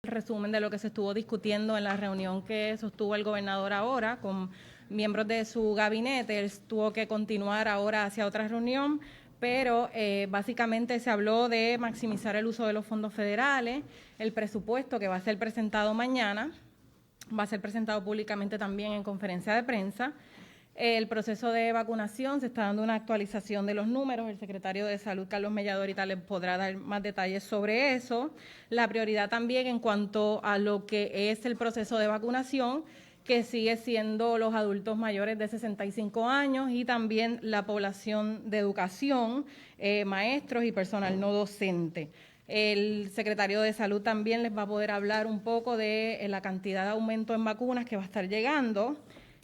resumen de lo que se estuvo discutiendo en la reunión que sostuvo el gobernador ahora con miembros de su gabinete. Él tuvo que continuar ahora hacia otra reunión, pero básicamente se habló de maximizar el uso de los fondos federales, el presupuesto que va a ser presentado mañana, va a ser presentado públicamente también en conferencia de prensa. El proceso de vacunación, se está dando una actualización de los números. El secretario de Salud, Carlos Mellado, ahorita les podrá dar más detalles sobre eso. La prioridad también en cuanto a lo que es el proceso de vacunación, que sigue siendo los adultos mayores de 65 años y también la población de educación, maestros y personal no docente. El secretario de Salud también les va a poder hablar un poco de la cantidad de aumento en vacunas que va a estar llegando.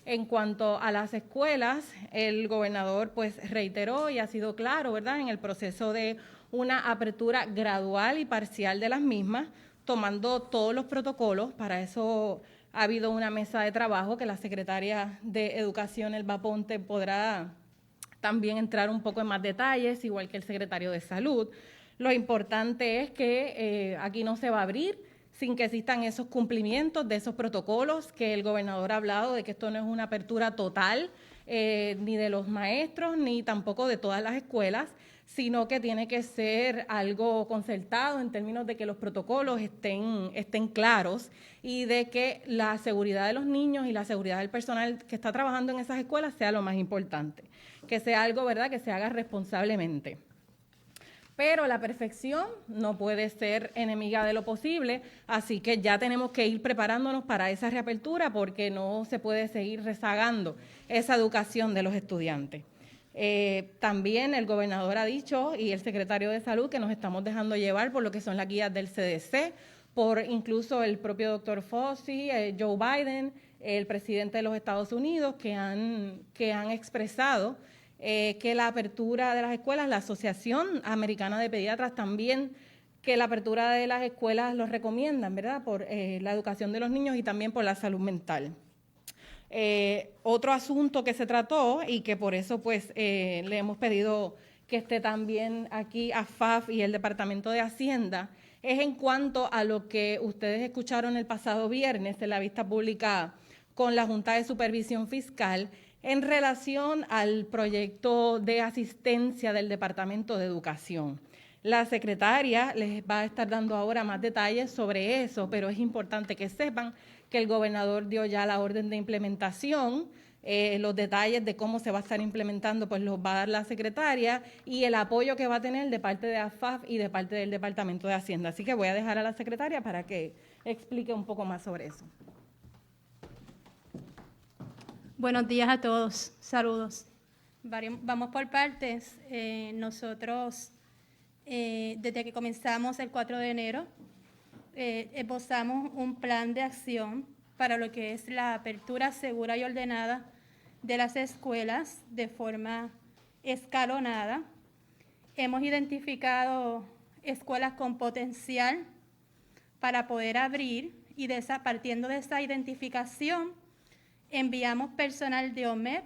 En cuanto a las escuelas, el gobernador pues reiteró y ha sido claro, ¿verdad?, en el proceso de una apertura gradual y parcial de las mismas, tomando todos los protocolos. Para eso ha habido una mesa de trabajo que la secretaria de Educación, Elba Ponte, podrá también entrar un poco en más detalles, igual que el secretario de Salud. Lo importante es que aquí no se va a abrir sin que existan esos cumplimientos de esos protocolos, que el gobernador ha hablado de que esto no es una apertura total ni de los maestros ni tampoco de todas las escuelas, sino que tiene que ser algo concertado en términos de que los protocolos estén claros y de que la seguridad de los niños y la seguridad del personal que está trabajando en esas escuelas sea lo más importante, que sea algo, ¿verdad?, que se haga responsablemente. Pero la perfección no puede ser enemiga de lo posible, así que ya tenemos que ir preparándonos para esa reapertura porque no se puede seguir rezagando esa educación de los estudiantes. También el gobernador ha dicho, y el secretario de Salud, que nos estamos dejando llevar por lo que son las guías del CDC, por incluso el propio doctor Fauci, Joe Biden, el presidente de los Estados Unidos, que han expresado que la apertura de las escuelas, la Asociación Americana de Pediatras también, que la apertura de las escuelas los recomiendan, ¿verdad?, por la educación de los niños y también por la salud mental. Otro asunto que se trató y que por eso pues le hemos pedido que esté también aquí a FAF y el Departamento de Hacienda, es en cuanto a lo que ustedes escucharon el pasado viernes en la vista pública con la Junta de Supervisión Fiscal, en relación al proyecto de asistencia del Departamento de Educación. La secretaria les va a estar dando ahora más detalles sobre eso, pero es importante que sepan que el gobernador dio ya la orden de implementación. Los detalles de cómo se va a estar implementando pues los va a dar la secretaria y el apoyo que va a tener de parte de AFAF y de parte del Departamento de Hacienda. Así que voy a dejar a la secretaria para que explique un poco más sobre eso. Buenos días a todos, saludos. Vamos por partes. Nosotros, desde que comenzamos el 4 de enero, esbozamos un plan de acción para lo que es la apertura segura y ordenada de las escuelas de forma escalonada. Hemos identificado escuelas con potencial para poder abrir y partiendo de esa identificación, enviamos personal de OMEP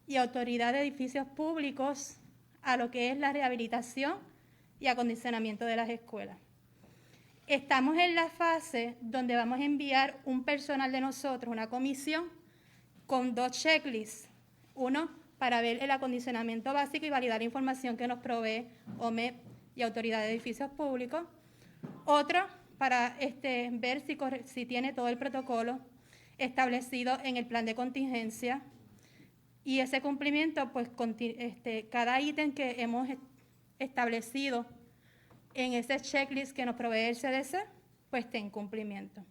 y autoridad de edificios públicos a lo que es la rehabilitación y acondicionamiento de las escuelas. Estamos en la fase donde vamos a enviar un personal de nosotros, una comisión, con 2 checklists. Uno, para ver el acondicionamiento básico y validar la información que nos provee OMEP y autoridad de edificios públicos. Otro, para ver si tiene todo el protocolo establecido en el plan de contingencia y ese cumplimiento, pues cada ítem que hemos establecido en ese checklist que nos provee el CDC, pues esté en cumplimiento.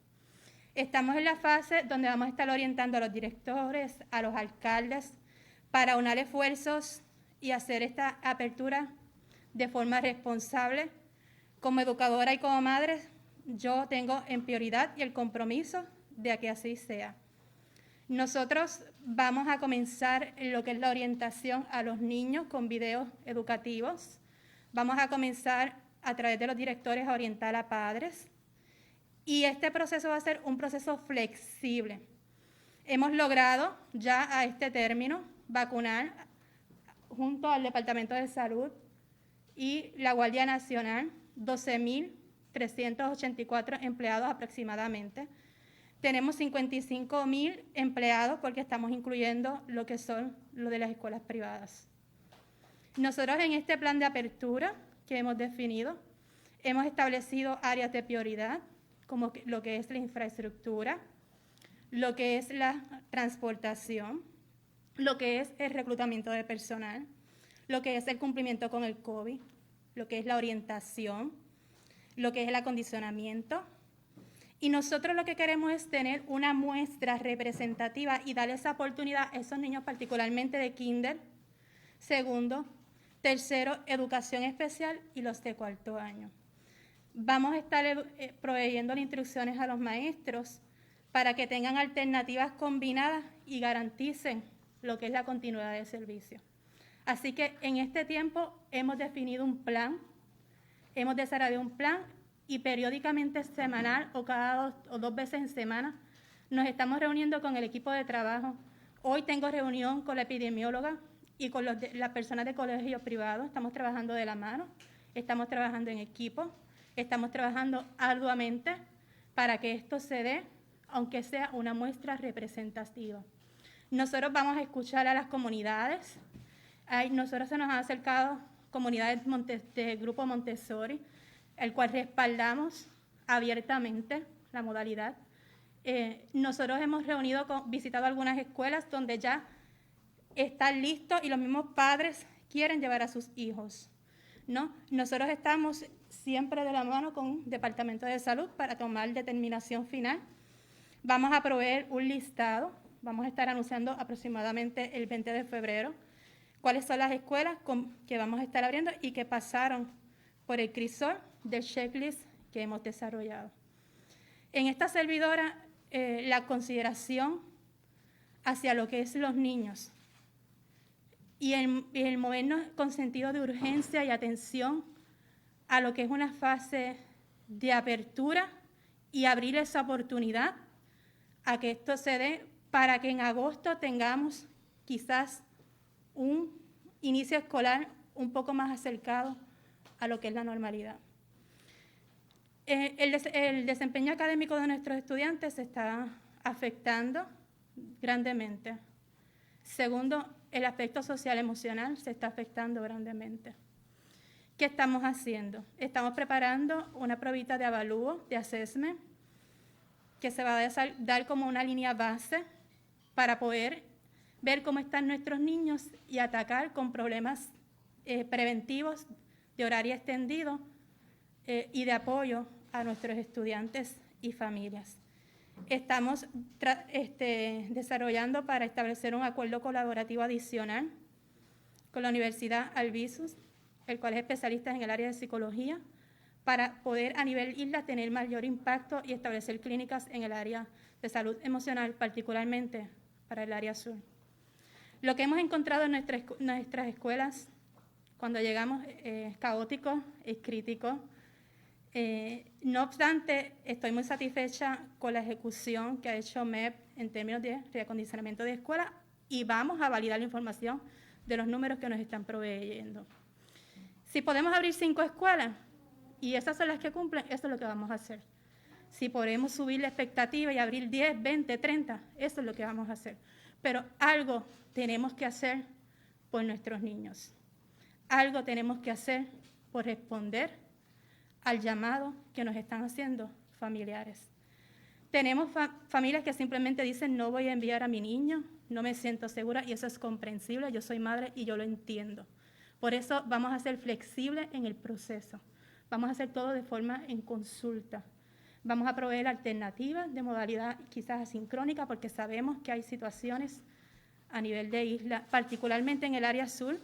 Estamos en la fase donde vamos a estar orientando a los directores, a los alcaldes, para unar esfuerzos y hacer esta apertura de forma responsable. Como educadora y como madre, yo tengo en prioridad y el compromiso de que así sea. Nosotros vamos a comenzar lo que es la orientación a los niños con videos educativos. Vamos a comenzar a través de los directores a orientar a padres. Y este proceso va a ser un proceso flexible. Hemos logrado ya a este término vacunar junto al Departamento de Salud y la Guardia Nacional 12,000 384 empleados aproximadamente. Tenemos 55,000 empleados porque estamos incluyendo lo que son lo de las escuelas privadas. Nosotros en este plan de apertura que hemos definido, hemos establecido áreas de prioridad, como lo que es la infraestructura, lo que es la transportación, lo que es el reclutamiento de personal, lo que es el cumplimiento con el COVID, lo que es la orientación, lo que es el acondicionamiento. Y nosotros lo que queremos es tener una muestra representativa y darle esa oportunidad a esos niños, particularmente de kinder, segundo, tercero, educación especial y los de cuarto año. Vamos a estar proveyendo instrucciones a los maestros para que tengan alternativas combinadas y garanticen lo que es la continuidad del servicio. Así que en este tiempo hemos definido un plan, hemos desarrollado un plan y periódicamente semanal o cada 2 veces en semana nos estamos reuniendo con el equipo de trabajo. Hoy tengo reunión con la epidemióloga y con las personas de colegios privados. Estamos trabajando de la mano, estamos trabajando en equipo, estamos trabajando arduamente para que esto se dé, aunque sea una muestra representativa. Nosotros vamos a escuchar a las comunidades. Nosotros se nos han acercado comunidades del Grupo Montessori, el cual respaldamos abiertamente la modalidad. Nosotros hemos visitado algunas escuelas donde ya están listos y los mismos padres quieren llevar a sus hijos, ¿no? Nosotros estamos siempre de la mano con el Departamento de Salud para tomar determinación final. Vamos a proveer un listado, vamos a estar anunciando aproximadamente el 20 de febrero cuáles son las escuelas que vamos a estar abriendo y que pasaron por el crisol del checklist que hemos desarrollado. En esta servidora, la consideración hacia lo que es los niños y el movernos con sentido de urgencia y atención a lo que es una fase de apertura y abrir esa oportunidad a que esto se dé para que en agosto tengamos quizás un inicio escolar un poco más acercado a lo que es la normalidad. El desempeño académico de nuestros estudiantes se está afectando grandemente. Segundo, el aspecto social emocional se está afectando grandemente. ¿Qué estamos haciendo? Estamos preparando una probita de avalúo, de assessment, que se va a dar como una línea base para poder ver cómo están nuestros niños y atacar con problemas preventivos de horario extendido y de apoyo a nuestros estudiantes y familias. Estamos desarrollando para establecer un acuerdo colaborativo adicional con la Universidad Albizu, el cual es especialista en el área de psicología, para poder a nivel isla tener mayor impacto y establecer clínicas en el área de salud emocional, particularmente para el área sur. Lo que hemos encontrado en nuestras escuelas cuando llegamos es caótico, es crítico. No obstante, estoy muy satisfecha con la ejecución que ha hecho MEP en términos de reacondicionamiento de escuelas y vamos a validar la información de los números que nos están proveyendo. Si podemos abrir 5 escuelas y esas son las que cumplen, eso es lo que vamos a hacer. Si podemos subir la expectativa y abrir 10, 20, 30, eso es lo que vamos a hacer. Pero algo tenemos que hacer por nuestros niños. Algo tenemos que hacer por responder al llamado que nos están haciendo familiares. Tenemos familias que simplemente dicen, no voy a enviar a mi niño, no me siento segura, y eso es comprensible, yo soy madre y yo lo entiendo. Por eso vamos a ser flexibles en el proceso. Vamos a hacer todo de forma en consulta. Vamos a proveer alternativas de modalidad quizás asincrónica, porque sabemos que hay situaciones a nivel de isla, particularmente en el área sur.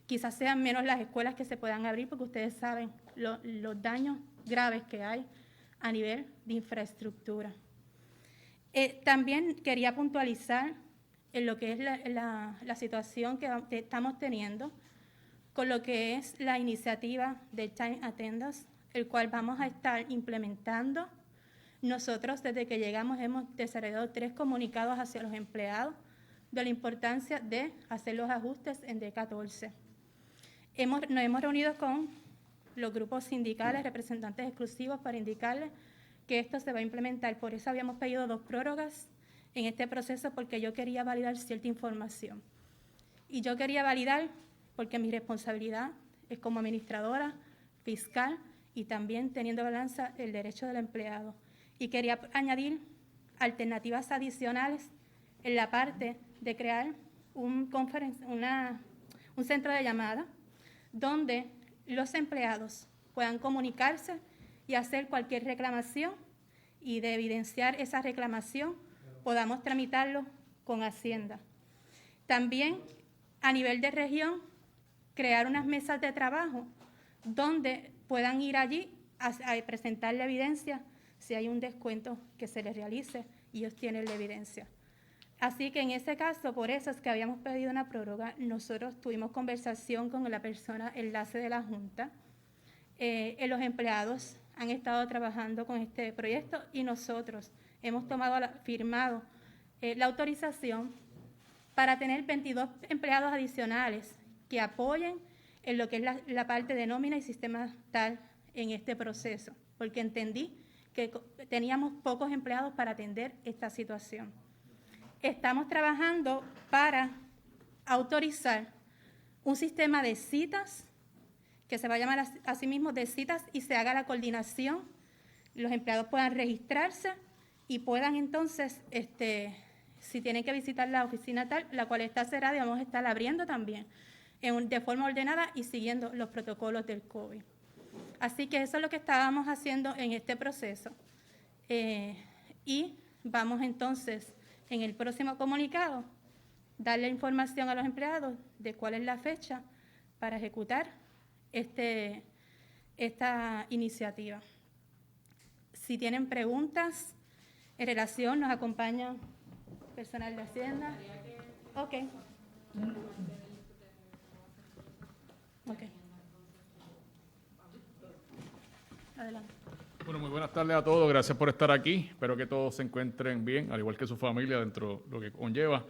Quizás sean menos las escuelas que se puedan abrir, porque ustedes saben los daños graves que hay a nivel de infraestructura. También quería puntualizar en lo que es la situación que estamos teniendo con lo que es la iniciativa de Time Attendance, el cual vamos a estar implementando. Nosotros, desde que llegamos, hemos desarrollado 3 comunicados hacia los empleados de la importancia de hacer los ajustes en D14. Nos hemos reunido con los grupos sindicales, representantes exclusivos, para indicarles que esto se va a implementar. Por eso habíamos pedido 2 prórrogas en este proceso, porque yo quería validar cierta información. Y yo quería validar porque mi responsabilidad es como administradora, fiscal y también teniendo balanza el derecho del empleado. Y quería añadir alternativas adicionales en la parte de crear un centro de llamada donde los empleados puedan comunicarse y hacer cualquier reclamación, y de evidenciar esa reclamación podamos tramitarlo con Hacienda. También a nivel de región, crear unas mesas de trabajo donde puedan ir allí a presentar la evidencia si hay un descuento que se les realice y ellos tienen la evidencia. Así que en ese caso, por eso es que habíamos pedido una prórroga. Nosotros tuvimos conversación con la persona enlace de la Junta. Los empleados han estado trabajando con este proyecto y nosotros hemos firmado la autorización para tener 22 empleados adicionales que apoyen en lo que es la parte de nómina y sistema tal en este proceso, porque entendí que teníamos pocos empleados para atender esta situación. Estamos trabajando para autorizar un sistema de citas que se va a llamar así mismo de citas y se haga la coordinación, los empleados puedan registrarse y puedan entonces, si tienen que visitar la oficina tal, la cual está cerrada, y vamos a estar abriendo también de forma ordenada y siguiendo los protocolos del COVID. Así que eso es lo que estábamos haciendo en este proceso. Y vamos entonces, en el próximo comunicado, darle información a los empleados de cuál es la fecha para ejecutar esta iniciativa. Si tienen preguntas en relación, nos acompaña personal de Hacienda. Ok. Adelante. Bueno, muy buenas tardes a todos. Gracias por estar aquí. Espero que todos se encuentren bien, al igual que su familia, dentro de lo que conlleva.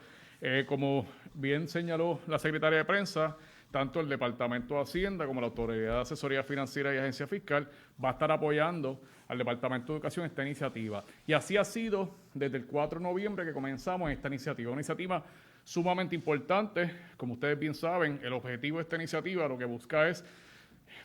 Como bien señaló la secretaria de prensa, tanto el Departamento de Hacienda como la Autoridad de Asesoría Financiera y Agencia Fiscal va a estar apoyando al Departamento de Educación esta iniciativa. Y así ha sido desde el 4 de noviembre que comenzamos esta iniciativa. Una iniciativa sumamente importante. Como ustedes bien saben, el objetivo de esta iniciativa lo que busca es,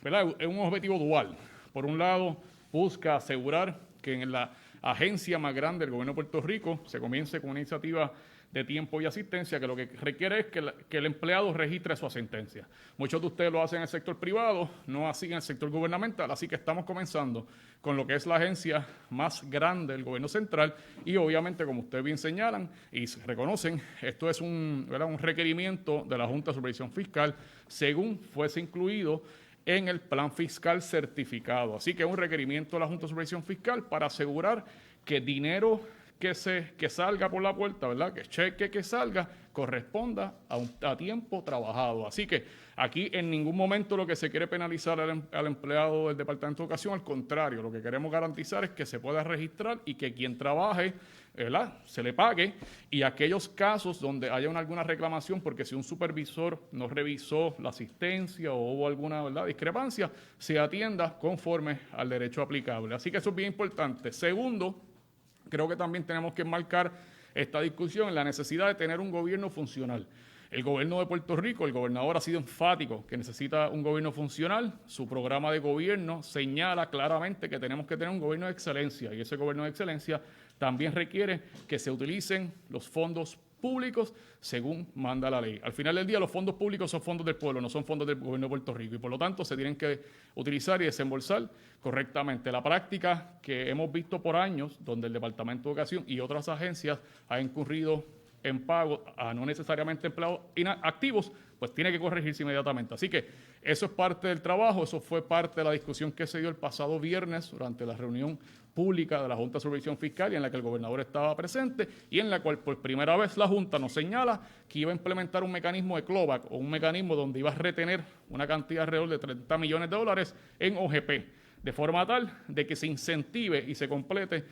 ¿verdad?, es un objetivo dual. Por un lado, busca asegurar que en la agencia más grande del gobierno de Puerto Rico se comience con una iniciativa de tiempo y asistencia que lo que requiere es que el empleado registre su asistencia. Muchos de ustedes lo hacen en el sector privado, no así en el sector gubernamental, así que estamos comenzando con lo que es la agencia más grande del gobierno central y obviamente, como ustedes bien señalan y reconocen, esto es un requerimiento de la Junta de Supervisión Fiscal según fuese incluido en el plan fiscal certificado. Así que es un requerimiento de la Junta de Supervisión Fiscal para asegurar que dinero que salga por la puerta, ¿verdad?, que cheque que salga, corresponda a tiempo trabajado. Así que aquí en ningún momento lo que se quiere penalizar al empleado del Departamento de Educación, al contrario, lo que queremos garantizar es que se pueda registrar y que quien trabaje, ¿verdad?, se le pague, y aquellos casos donde haya alguna reclamación, porque si un supervisor no revisó la asistencia o hubo alguna, ¿verdad?, discrepancia, se atienda conforme al derecho aplicable. Así que eso es bien importante. Segundo, creo que también tenemos que enmarcar esta discusión en la necesidad de tener un gobierno funcional. El gobierno de Puerto Rico, el gobernador ha sido enfático que necesita un gobierno funcional. Su programa de gobierno señala claramente que tenemos que tener un gobierno de excelencia y ese gobierno de excelencia también requiere que se utilicen los fondos públicos según manda la ley. Al final del día, los fondos públicos son fondos del pueblo, no son fondos del gobierno de Puerto Rico y por lo tanto se tienen que utilizar y desembolsar correctamente. La práctica que hemos visto por años, donde el Departamento de Educación y otras agencias han incurrido en pago a no necesariamente empleados inactivos, pues tiene que corregirse inmediatamente. Así que eso es parte del trabajo, eso fue parte de la discusión que se dio el pasado viernes durante la reunión pública de la Junta de Supervisión Fiscal y en la que el gobernador estaba presente y en la cual por primera vez la Junta nos señala que iba a implementar un mecanismo de clawback o un mecanismo donde iba a retener una cantidad alrededor de $30 millones en OGP, de forma tal de que se incentive y se complete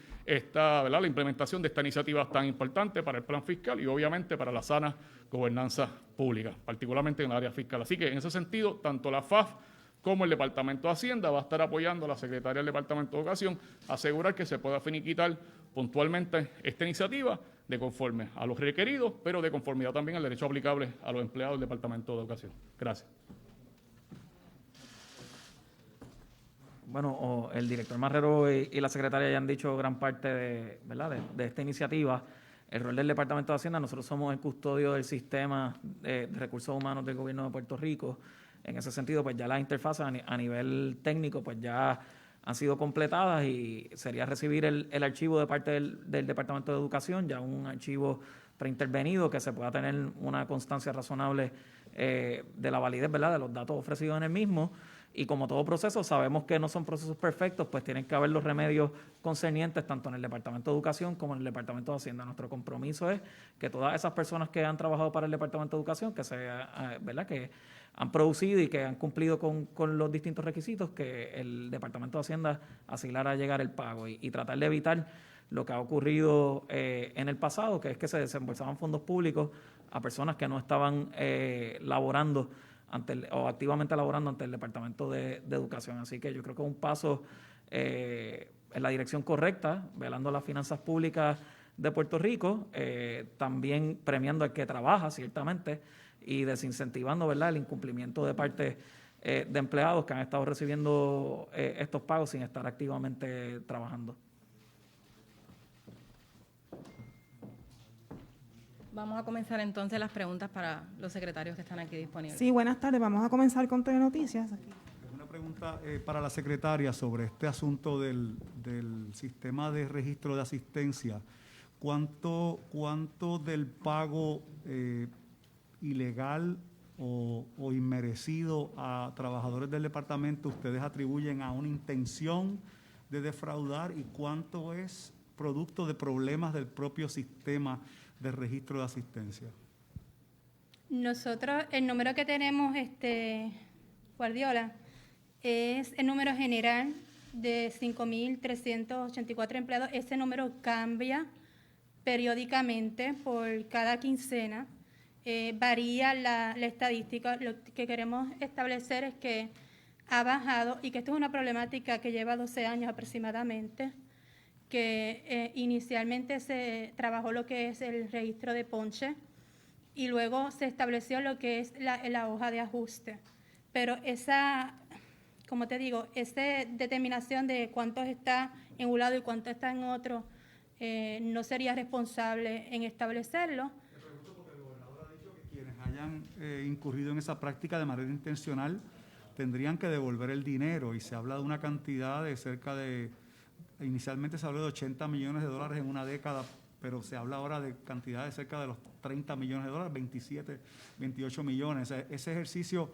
la implementación de esta iniciativa tan importante para el plan fiscal y obviamente para la sana gobernanza pública, particularmente en el área fiscal. Así que en ese sentido, tanto la FAF como el Departamento de Hacienda va a estar apoyando a la Secretaria del Departamento de Educación a asegurar que se pueda finiquitar puntualmente esta iniciativa de conforme a los requeridos, pero de conformidad también al derecho aplicable a los empleados del Departamento de Educación. Gracias. Bueno, el director Marrero y la secretaria ya han dicho gran parte de esta iniciativa. El rol del Departamento de Hacienda, nosotros somos el custodio del sistema de recursos humanos del gobierno de Puerto Rico. En ese sentido, pues ya las interfaces a nivel técnico pues ya han sido completadas y sería recibir el archivo de parte del Departamento de Educación, ya un archivo preintervenido que se pueda tener una constancia razonable de la validez, ¿verdad?, de los datos ofrecidos en el mismo. Y como todo proceso, sabemos que no son procesos perfectos, pues tienen que haber los remedios concernientes tanto en el Departamento de Educación como en el Departamento de Hacienda. Nuestro compromiso es que todas esas personas que han trabajado para el Departamento de Educación, ¿verdad?, que han producido y que han cumplido con los distintos requisitos, que el Departamento de Hacienda asignara a llegar el pago y tratar de evitar lo que ha ocurrido en el pasado, que es que se desembolsaban fondos públicos a personas que no estaban laborando o activamente laborando ante el Departamento de Educación. Así que yo creo que es un paso en la dirección correcta, velando las finanzas públicas de Puerto Rico, también premiando al que trabaja, ciertamente, y desincentivando, ¿verdad?, el incumplimiento de parte de empleados que han estado recibiendo estos pagos sin estar activamente trabajando. Vamos a comenzar entonces las preguntas para los secretarios que están aquí disponibles. Sí, buenas tardes. Vamos a comenzar con Telenoticias. Una pregunta para la secretaria sobre este asunto del sistema de registro de asistencia. ¿Cuánto del pago ilegal o inmerecido a trabajadores del departamento ustedes atribuyen a una intención de defraudar y cuánto es producto de problemas del propio sistema de registro de asistencia? Nosotros, el número que tenemos, Guardiola, es el número general de 5.384 empleados. Ese número cambia periódicamente por cada quincena. Varía la estadística. Lo que queremos establecer es que ha bajado y que esto es una problemática que lleva 12 años aproximadamente, que inicialmente se trabajó lo que es el registro de ponche y luego se estableció lo que es la hoja de ajuste. Pero esa, como te digo, esa determinación de cuánto está en un lado y cuánto está en otro, no sería responsable en establecerlo. Le pregunto porque el gobernador ha dicho que quienes hayan incurrido en esa práctica de manera intencional tendrían que devolver el dinero y se habla de una cantidad de cerca de... Inicialmente se habló de $80 millones en una década, pero se habla ahora de cantidades de cerca de los $30 millones, 27, 28 millones. Ese ejercicio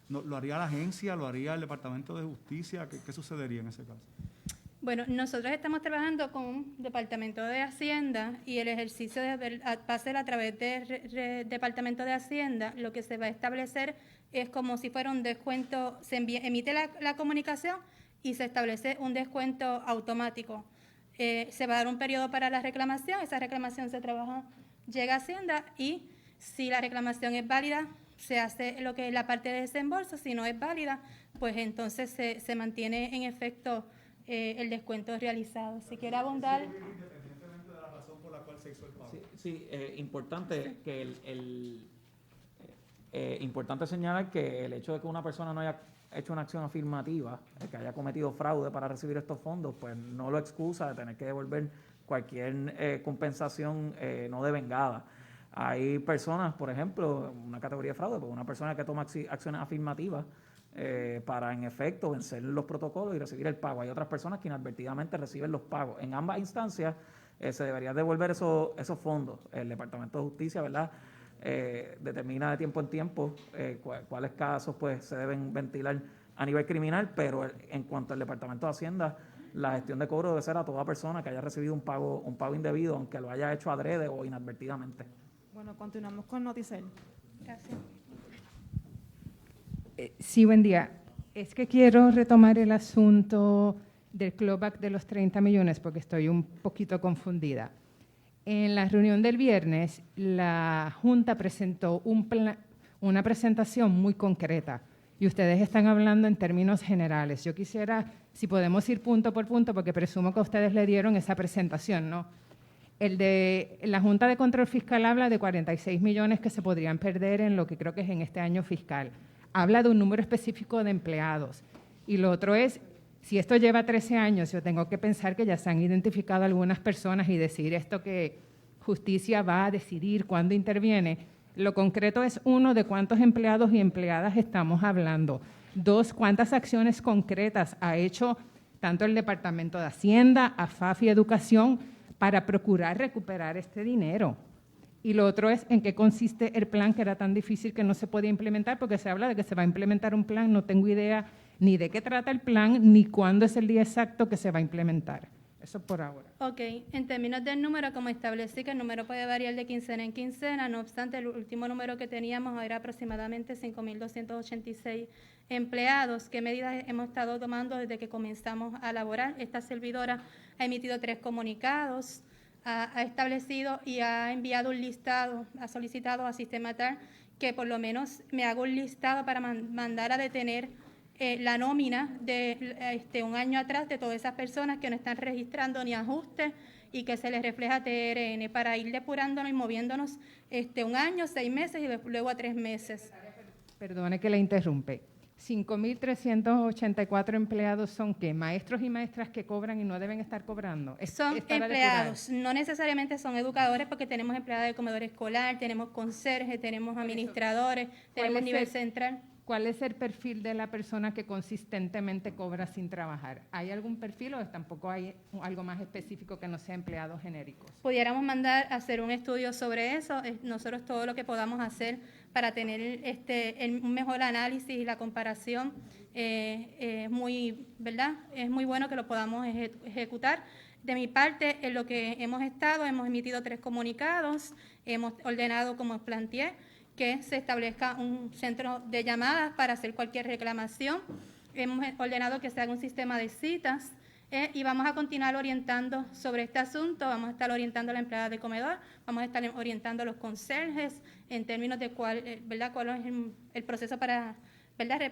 lo haría la agencia, lo haría el Departamento de Justicia. ¿Qué sucedería en ese caso? Bueno, nosotros estamos trabajando con un Departamento de Hacienda y el ejercicio va a ser a través del Departamento de Hacienda. Lo que se va a establecer es como si fuera un descuento, emite la comunicación y se establece un descuento automático. Se va a dar un periodo para la reclamación, esa reclamación se trabaja, llega a Hacienda y si la reclamación es válida, se hace lo que es la parte de desembolso. Si no es válida, pues entonces se mantiene en efecto el descuento realizado. Si quiere abundar. Independientemente de la razón por la cual se hizo el pago. Sí, importante que importante señalar que el hecho de que una persona no haya hecho una acción afirmativa, que haya cometido fraude para recibir estos fondos, pues no lo excusa de tener que devolver cualquier compensación no devengada. Hay personas, por ejemplo, una categoría de fraude, pues una persona que toma acciones afirmativas para en efecto vencer los protocolos y recibir el pago. Hay otras personas que inadvertidamente reciben los pagos. En ambas instancias se debería devolver esos fondos. El Departamento de Justicia, ¿verdad?, determina de tiempo en tiempo cuáles casos pues se deben ventilar a nivel criminal, pero en cuanto al Departamento de Hacienda, la gestión de cobro debe ser a toda persona que haya recibido un pago indebido, aunque lo haya hecho adrede o inadvertidamente. Bueno, continuamos con Noticel. Gracias. Sí, buen día. Es que quiero retomar el asunto del clawback de los 30 millones porque estoy un poquito confundida. En la reunión del viernes, la Junta presentó una presentación muy concreta y ustedes están hablando en términos generales. Yo quisiera, si podemos ir punto por punto, porque presumo que ustedes le dieron esa presentación, ¿no? El de la Junta de Control Fiscal habla de 46 millones que se podrían perder en lo que creo que es en este año fiscal. Habla de un número específico de empleados. Y lo otro es, si esto lleva 13 años, yo tengo que pensar que ya se han identificado algunas personas y decir esto que justicia va a decidir cuándo interviene. Lo concreto es, uno, de cuántos empleados y empleadas estamos hablando. Dos, cuántas acciones concretas ha hecho tanto el Departamento de Hacienda, AFAF y Educación para procurar recuperar este dinero. Y lo otro es en qué consiste el plan que era tan difícil que no se podía implementar, porque se habla de que se va a implementar un plan, no tengo idea ni de qué trata el plan, ni cuándo es el día exacto que se va a implementar. Eso por ahora. Ok, en términos del número, como establecí que el número puede variar de quincena en quincena, no obstante, el último número que teníamos era aproximadamente 5.286 empleados. ¿Qué medidas hemos estado tomando desde que comenzamos a laborar? Esta servidora ha emitido 3 comunicados, ha establecido y ha enviado un listado, ha solicitado a Sistema TAR que por lo menos me haga un listado para mandar a detener la nómina de un año atrás de todas esas personas que no están registrando ni ajustes y que se les refleja TRN para ir depurándonos y moviéndonos un año, 6 meses y luego a 3 meses. Perdone que le interrumpe. 5.384 empleados son ¿qué? Maestros y maestras que cobran y no deben estar cobrando. Son empleados, no necesariamente son educadores porque tenemos empleados de comedor escolar, tenemos conserje, tenemos administradores, tenemos nivel central. ¿Cuál es el perfil de la persona que consistentemente cobra sin trabajar? ¿Hay algún perfil o tampoco hay algo más específico que no sea empleados genéricos? Pudiéramos mandar a hacer un estudio sobre eso. Nosotros todo lo que podamos hacer para tener un mejor análisis y la comparación es muy, ¿verdad? Es muy bueno que lo podamos ejecutar. De mi parte, en lo que hemos emitido 3 comunicados, hemos ordenado, como planteé, que se establezca un centro de llamadas para hacer cualquier reclamación. Hemos ordenado que se haga un sistema de citas y vamos a continuar orientando sobre este asunto. Vamos a estar orientando a la empleada de comedor, vamos a estar orientando a los conserjes en términos de cuál es el proceso para, ¿verdad?,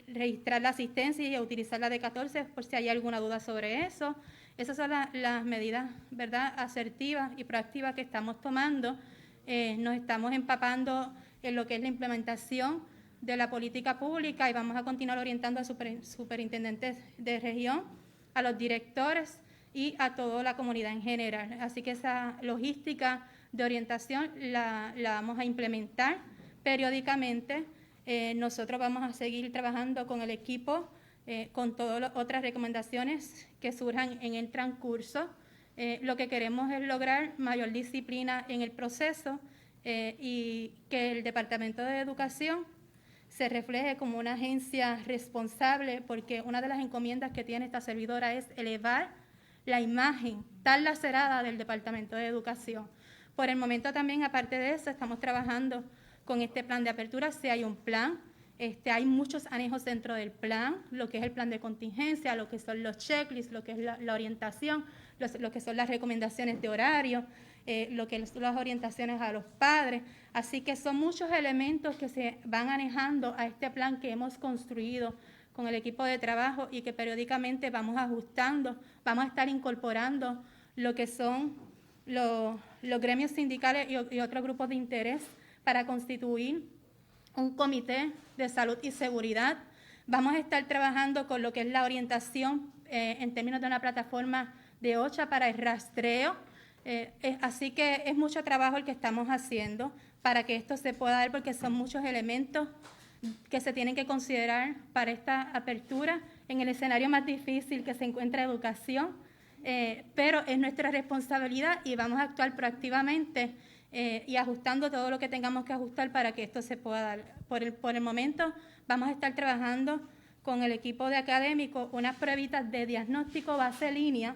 registrar la asistencia y utilizar la D14 por si hay alguna duda sobre eso. Esas son las medidas, ¿verdad?, asertivas y proactivas que estamos tomando. Nos estamos empapando en lo que es la implementación de la política pública y vamos a continuar orientando a superintendentes de región, a los directores y a toda la comunidad en general. Así que esa logística de orientación la vamos a implementar periódicamente. Nosotros vamos a seguir trabajando con el equipo, con todas las otras recomendaciones que surjan en el transcurso. Lo que queremos es lograr mayor disciplina en el proceso y que el Departamento de Educación se refleje como una agencia responsable, porque una de las encomiendas que tiene esta servidora es elevar la imagen tan lacerada del Departamento de Educación. Por el momento también, aparte de eso, estamos trabajando con este plan de apertura. Si hay un plan, hay muchos anejos dentro del plan, lo que es el plan de contingencia, lo que son los checklists, lo que es la orientación, lo que son las recomendaciones de horario, lo que son las orientaciones a los padres. Así que son muchos elementos que se van anejando a este plan que hemos construido con el equipo de trabajo y que periódicamente vamos ajustando, vamos a estar incorporando lo que son los gremios sindicales y otros grupos de interés para constituir un comité de salud y seguridad. Vamos a estar trabajando con lo que es la orientación en términos de una plataforma de OCHA para el rastreo. Así que es mucho trabajo el que estamos haciendo para que esto se pueda dar, porque son muchos elementos que se tienen que considerar para esta apertura en el escenario más difícil que se encuentra educación, pero es nuestra responsabilidad y vamos a actuar proactivamente y ajustando todo lo que tengamos que ajustar para que esto se pueda dar. Por el momento vamos a estar trabajando con el equipo de académicos unas pruebitas de diagnóstico base línea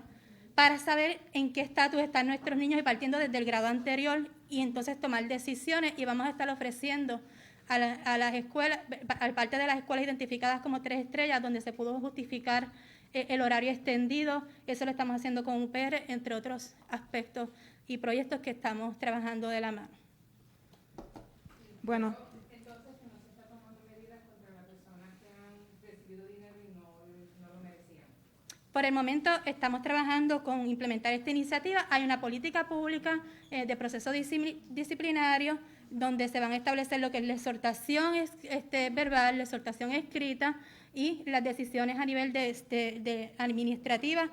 para saber en qué estatus están nuestros niños y partiendo desde el grado anterior y entonces tomar decisiones, y vamos a estar ofreciendo a las escuelas, al parte de las escuelas identificadas como 3 estrellas, donde se pudo justificar el horario extendido. Eso lo estamos haciendo con UPR, entre otros aspectos y proyectos que estamos trabajando de la mano. Bueno. Entonces, que no se está tomando medidas contra la persona Por el momento estamos trabajando con implementar esta iniciativa. Hay una política pública de proceso disciplinario donde se van a establecer lo que es la exhortación verbal, la exhortación escrita y las decisiones a nivel de administrativa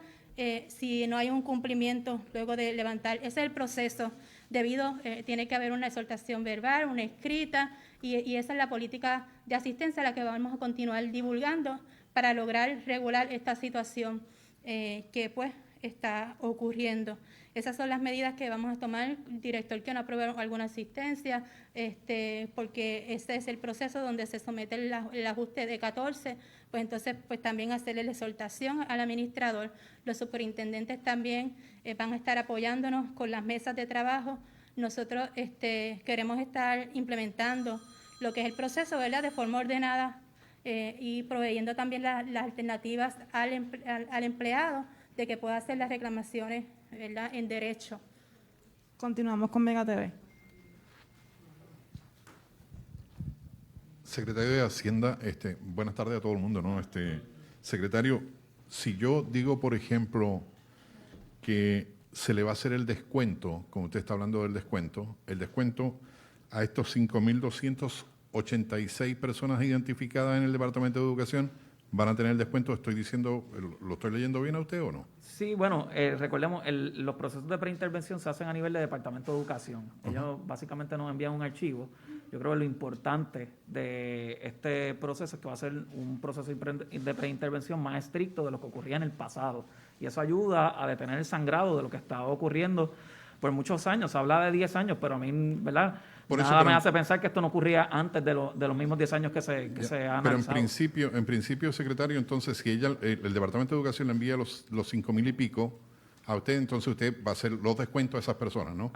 si no hay un cumplimiento luego de levantar. Ese es el proceso. Tiene que haber una exhortación verbal, una escrita y esa es la política de asistencia a la que vamos a continuar divulgando para lograr regular esta situación que pues está ocurriendo. Esas son las medidas que vamos a tomar, director, que no apruebe alguna asistencia, porque ese es el proceso donde se somete el ajuste de 14, pues entonces pues también hacerle la exhortación al administrador. Los superintendentes también van a estar apoyándonos con las mesas de trabajo. Nosotros queremos estar implementando lo que es el proceso, ¿verdad?, de forma ordenada y proveyendo también las alternativas al empleado de que pueda hacer las reclamaciones, ¿verdad?, en derecho. Continuamos con Mega TV. Secretario de Hacienda, buenas tardes a todo el mundo, ¿no? Secretario, si yo digo, por ejemplo, que se le va a hacer el descuento, como usted está hablando del descuento, el descuento a estos 5.286 personas identificadas en el Departamento de Educación, ¿van a tener el descuento? ¿Lo estoy leyendo bien a usted o no? Sí, bueno, recordemos, los procesos de preintervención se hacen a nivel de Departamento de Educación. Ellos básicamente nos envían un archivo. Yo creo que lo importante de este proceso es que va a ser un proceso de preintervención más estricto de lo que ocurría en el pasado. Y eso ayuda a detener el sangrado de lo que estaba ocurriendo por muchos años. Se habla de 10 años, pero a mí, ¿verdad? Nada me hace pensar que esto no ocurría antes de los mismos 10 años que se han Pero analizado. en principio, secretario, entonces, si el Departamento de Educación le envía los 5.000 y pico a usted, entonces usted va a hacer los descuentos a esas personas, ¿no?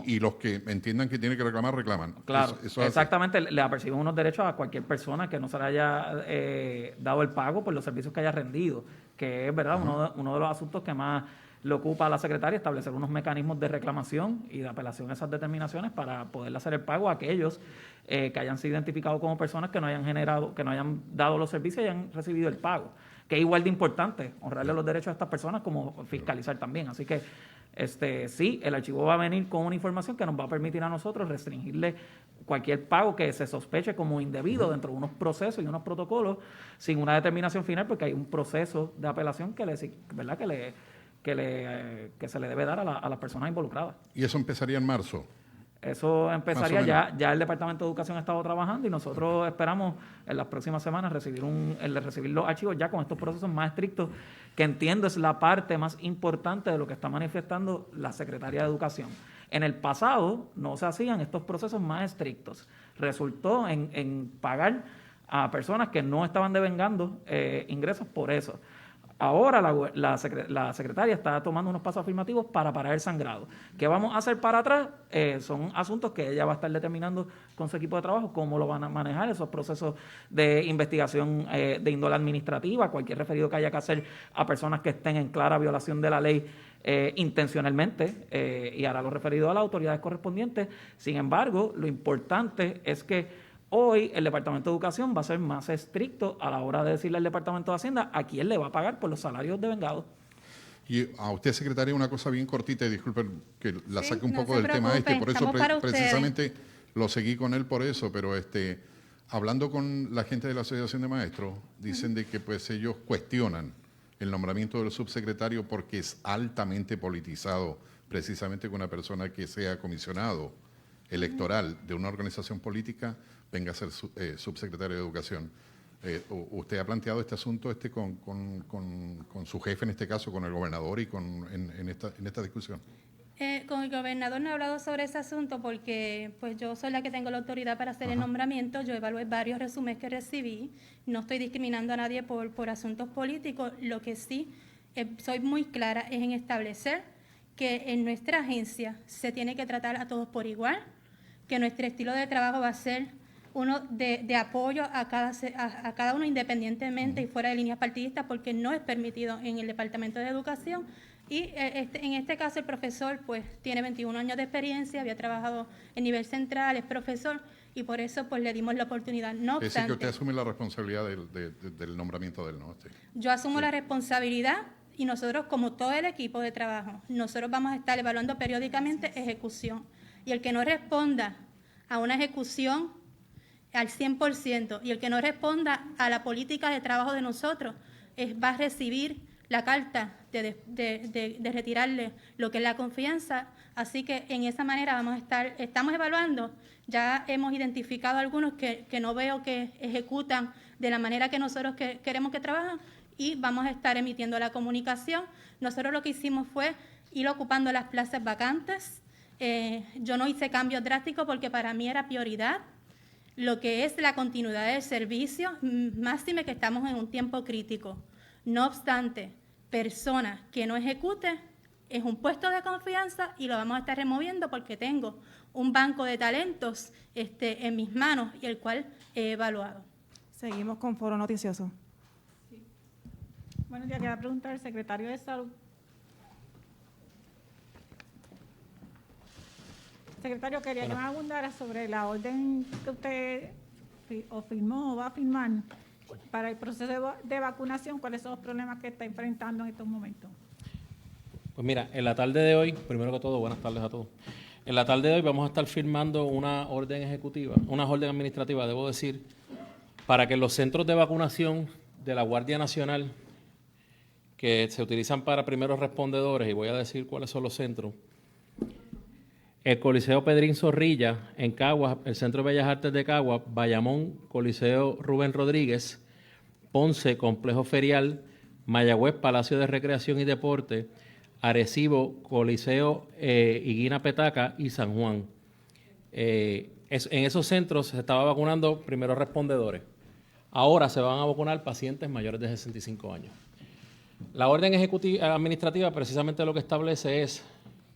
Y los que entiendan que tiene que reclamar, reclaman. Claro, eso exactamente. Le aperciben unos derechos a cualquier persona que no se le haya dado el pago por los servicios que haya rendido, que es, ¿verdad?, uno de los asuntos que más le ocupa a la secretaria, establecer unos mecanismos de reclamación y de apelación a esas determinaciones para poderle hacer el pago a aquellos que hayan sido identificados como personas que no hayan dado los servicios y hayan recibido el pago, que es igual de importante honrarle los derechos a estas personas como fiscalizar también. Así que sí, el archivo va a venir con una información que nos va a permitir a nosotros restringirle cualquier pago que se sospeche como indebido dentro de unos procesos y unos protocolos sin una determinación final, porque hay un proceso de apelación que se le debe dar a las personas involucradas. ¿Y eso empezaría en marzo? Eso empezaría ya el Departamento de Educación ha estado trabajando y nosotros esperamos en las próximas semanas recibir los archivos ya con estos procesos más estrictos, que entiendo es la parte más importante de lo que está manifestando la Secretaría de Educación. En el pasado no se hacían estos procesos más estrictos. Resultó en pagar a personas que no estaban devengando ingresos por eso. Ahora la secretaria está tomando unos pasos afirmativos para parar el sangrado. ¿Qué vamos a hacer para atrás? Son asuntos que ella va a estar determinando con su equipo de trabajo, cómo lo van a manejar, esos procesos de investigación de índole administrativa, cualquier referido que haya que hacer a personas que estén en clara violación de la ley intencionalmente, y hará lo referido a las autoridades correspondientes. Sin embargo, lo importante es que hoy el Departamento de Educación va a ser más estricto a la hora de decirle al Departamento de Hacienda a quién le va a pagar por los salarios devengados. Y a usted, secretaria, una cosa bien cortita, y disculpen que la saque un no poco se del tema por eso precisamente lo seguí con él por eso, pero hablando con la gente de la Asociación de Maestros, dicen de que pues ellos cuestionan el nombramiento del subsecretario porque es altamente politizado, precisamente con una persona que sea comisionado electoral de una organización política venga a ser subsecretario de Educación. ¿Usted ha planteado este asunto con su jefe, en este caso, con el gobernador y en esta discusión? Con el gobernador no he hablado sobre ese asunto porque pues yo soy la que tengo la autoridad para hacer el nombramiento. Yo evalué varios resúmenes que recibí. No estoy discriminando a nadie por asuntos políticos. Lo que sí soy muy clara es en establecer que en nuestra agencia se tiene que tratar a todos por igual, que nuestro estilo de trabajo va a ser uno de apoyo a cada uno independientemente y fuera de líneas partidistas, porque no es permitido en el Departamento de Educación. Y en este caso el profesor pues tiene 21 años de experiencia, había trabajado en nivel central, es profesor, y por eso pues le dimos la oportunidad. No obstante, que usted asume la responsabilidad del nombramiento de él, ¿no? Yo asumo la responsabilidad y nosotros, como todo el equipo de trabajo, nosotros vamos a estar evaluando periódicamente ejecución. Y el que no responda a una ejecución al 100% y el que no responda a la política de trabajo de nosotros va a recibir la carta de retirarle lo que es la confianza. Así que en esa manera estamos evaluando. Ya hemos identificado algunos que no veo que ejecutan de la manera que nosotros queremos que trabajen y vamos a estar emitiendo la comunicación. Nosotros lo que hicimos fue ir ocupando las plazas vacantes. Yo no hice cambios drásticos porque para mí era prioridad lo que es la continuidad del servicio, máxime que estamos en un tiempo crítico. No obstante, persona que no ejecute es un puesto de confianza y lo vamos a estar removiendo porque tengo un banco de talentos en mis manos y el cual he evaluado. Seguimos con Foro Noticioso. Bueno, ya queda preguntar al secretario de Salud. Secretario, quería que me abundara sobre la orden que usted firmó o va a firmar para el proceso de vacunación. ¿Cuáles son los problemas que está enfrentando en estos momentos? Pues mira, en la tarde de hoy, primero que todo, buenas tardes a todos. En la tarde de hoy vamos a estar firmando una orden ejecutiva, una orden administrativa, debo decir, para que los centros de vacunación de la Guardia Nacional, que se utilizan para primeros respondedores, y voy a decir cuáles son los centros, el Coliseo Pedrín Zorrilla en Caguas, el Centro de Bellas Artes de Caguas, Bayamón, Coliseo Rubén Rodríguez, Ponce, Complejo Ferial, Mayagüez, Palacio de Recreación y Deporte, Arecibo, Coliseo Higuina Petaca y San Juan. En esos centros se estaba vacunando primeros respondedores. Ahora se van a vacunar pacientes mayores de 65 años. La orden ejecutiva administrativa precisamente lo que establece es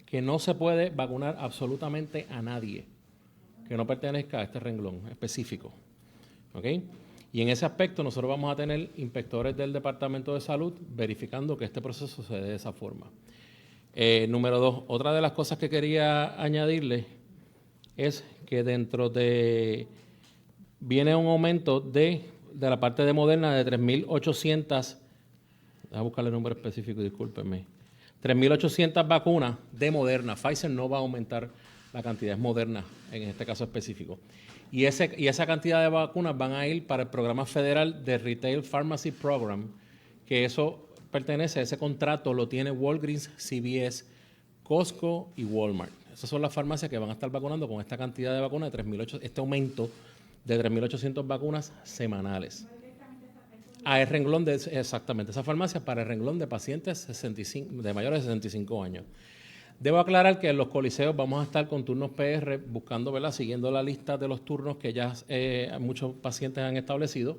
que no se puede vacunar absolutamente a nadie que no pertenezca a este renglón específico. ¿Ok? Y en ese aspecto nosotros vamos a tener inspectores del Departamento de Salud verificando que este proceso se dé de esa forma. Número 2, otra de las cosas que quería añadirle es que viene un aumento de la parte de Moderna de 3.800, déjame buscarle el número específico, discúlpenme, 3.800 vacunas de Moderna. Pfizer no va a aumentar la cantidad, es Moderna en este caso específico. Y esa cantidad de vacunas van a ir para el programa federal de Retail Pharmacy Program, que eso pertenece a ese contrato, lo tiene Walgreens, CVS, Costco y Walmart. Esas son las farmacias que van a estar vacunando con esta cantidad de vacunas, este aumento de 3.800 vacunas semanales. El renglón exactamente, esa farmacia para el renglón de pacientes de mayores de 65 años. Debo aclarar que en los coliseos vamos a estar con turnos PR buscando, ¿verdad? Siguiendo la lista de los turnos que ya muchos pacientes han establecido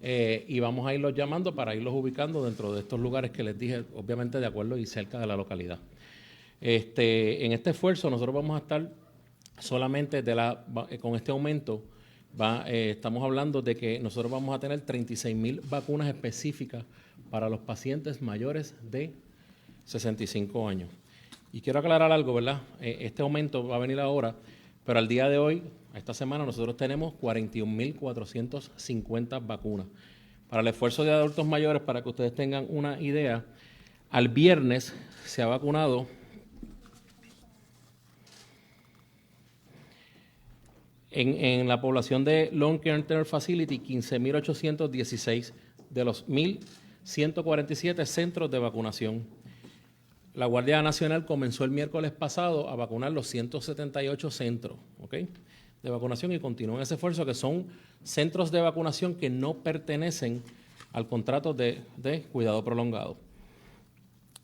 y vamos a irlos llamando para irlos ubicando dentro de estos lugares que les dije, obviamente de acuerdo y cerca de la localidad. En este esfuerzo nosotros vamos a estar solamente con este aumento. Estamos hablando de que nosotros vamos a tener 36,000 vacunas específicas para los pacientes mayores de 65 años. Y quiero aclarar algo, ¿verdad? Este aumento va a venir ahora, pero al día de hoy, esta semana, nosotros tenemos 41,450 vacunas. Para el esfuerzo de adultos mayores, para que ustedes tengan una idea, al viernes se ha vacunado en la población de Long Care Facility, 15,816 de los 1,147 centros de vacunación. La Guardia Nacional comenzó el miércoles pasado a vacunar los 178 centros, ¿ok?, de vacunación y continúa en ese esfuerzo, que son centros de vacunación que no pertenecen al contrato de cuidado prolongado.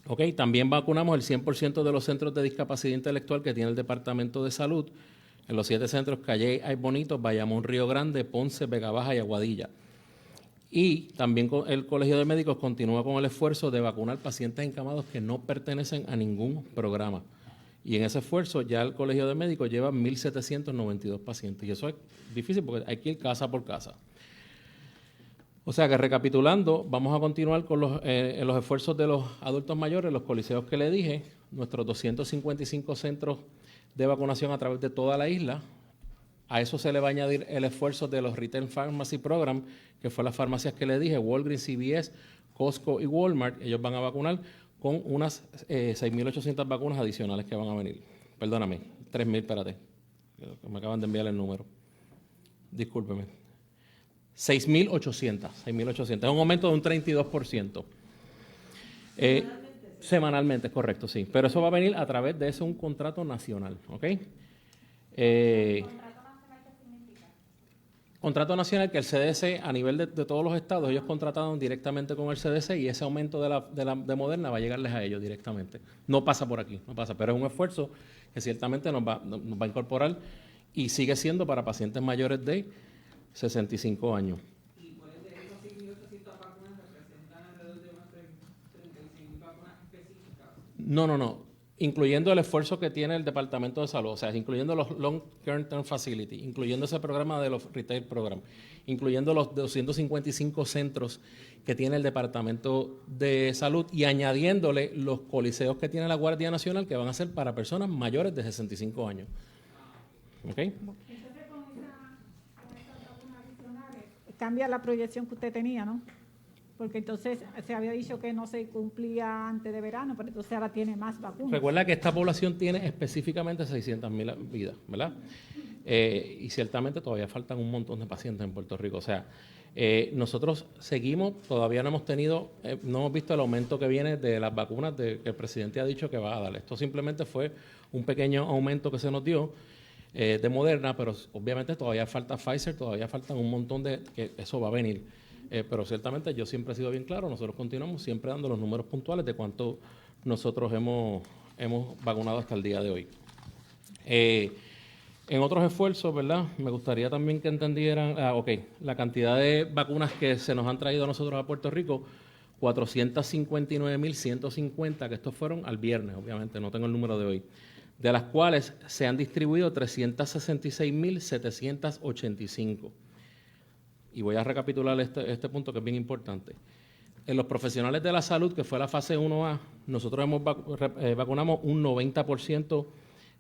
¿Ok? También vacunamos el 100% de los centros de discapacidad intelectual que tiene el Departamento de Salud, en los 7 centros Calle, Ay Bonito, Bayamón, Río Grande, Ponce, Vega Baja y Aguadilla. Y también el Colegio de Médicos continúa con el esfuerzo de vacunar pacientes encamados que no pertenecen a ningún programa. Y en ese esfuerzo ya el Colegio de Médicos lleva 1,792 pacientes. Y eso es difícil porque hay que ir casa por casa. O sea que recapitulando, vamos a continuar con los esfuerzos de los adultos mayores, los coliseos que le dije, nuestros 255 centros de vacunación a través de toda la isla. A eso se le va a añadir el esfuerzo de los Retail Pharmacy Program, que fue las farmacias que le dije, Walgreens, CVS, Costco y Walmart, ellos van a vacunar con unas 6.800 vacunas adicionales que van a venir. Perdóname, 3.000, espérate, que me acaban de enviar el número. Discúlpeme. 6.800. Es un aumento de un 32%. Semanalmente, correcto, sí. Pero eso va a venir a través de un contrato nacional, ¿ok? Contrato nacional que el CDC, a nivel de todos los estados, ellos contrataron directamente con el CDC y ese aumento de Moderna va a llegarles a ellos directamente. No pasa por aquí, no pasa, pero es un esfuerzo que ciertamente nos va a incorporar y sigue siendo para pacientes mayores de 65 años. ¿Y cuáles de esas 6.800 vacunas representan alrededor de unas 35 vacunas específicas? No. Incluyendo el esfuerzo que tiene el Departamento de Salud, o sea, incluyendo los Long Term Facility, incluyendo ese programa de los Retail Program, incluyendo los 255 centros que tiene el Departamento de Salud y añadiéndole los coliseos que tiene la Guardia Nacional que van a ser para personas mayores de 65 años. ¿Ok? Entonces, con esas vacunas adicionales, cambia la proyección que usted tenía, ¿no? Porque entonces se había dicho que no se cumplía antes de verano, pero entonces ahora tiene más vacunas. Recuerda que esta población tiene específicamente 600.000 vidas, ¿verdad? Y ciertamente todavía faltan un montón de pacientes en Puerto Rico. O sea, nosotros seguimos, todavía no hemos visto el aumento que viene de las vacunas que el presidente ha dicho que va a dar. Esto simplemente fue un pequeño aumento que se nos dio de Moderna, pero obviamente todavía falta Pfizer, todavía faltan un montón que eso va a venir. Pero ciertamente yo siempre he sido bien claro, nosotros continuamos siempre dando los números puntuales de cuánto nosotros hemos vacunado hasta el día de hoy. En otros esfuerzos, ¿verdad? Me gustaría también que entendieran, la cantidad de vacunas que se nos han traído a nosotros a Puerto Rico, 459.150, que estos fueron al viernes, obviamente, no tengo el número de hoy, de las cuales se han distribuido 366.785. Y voy a recapitular este punto que es bien importante. En los profesionales de la salud, que fue la fase 1A, nosotros vacunamos un 90%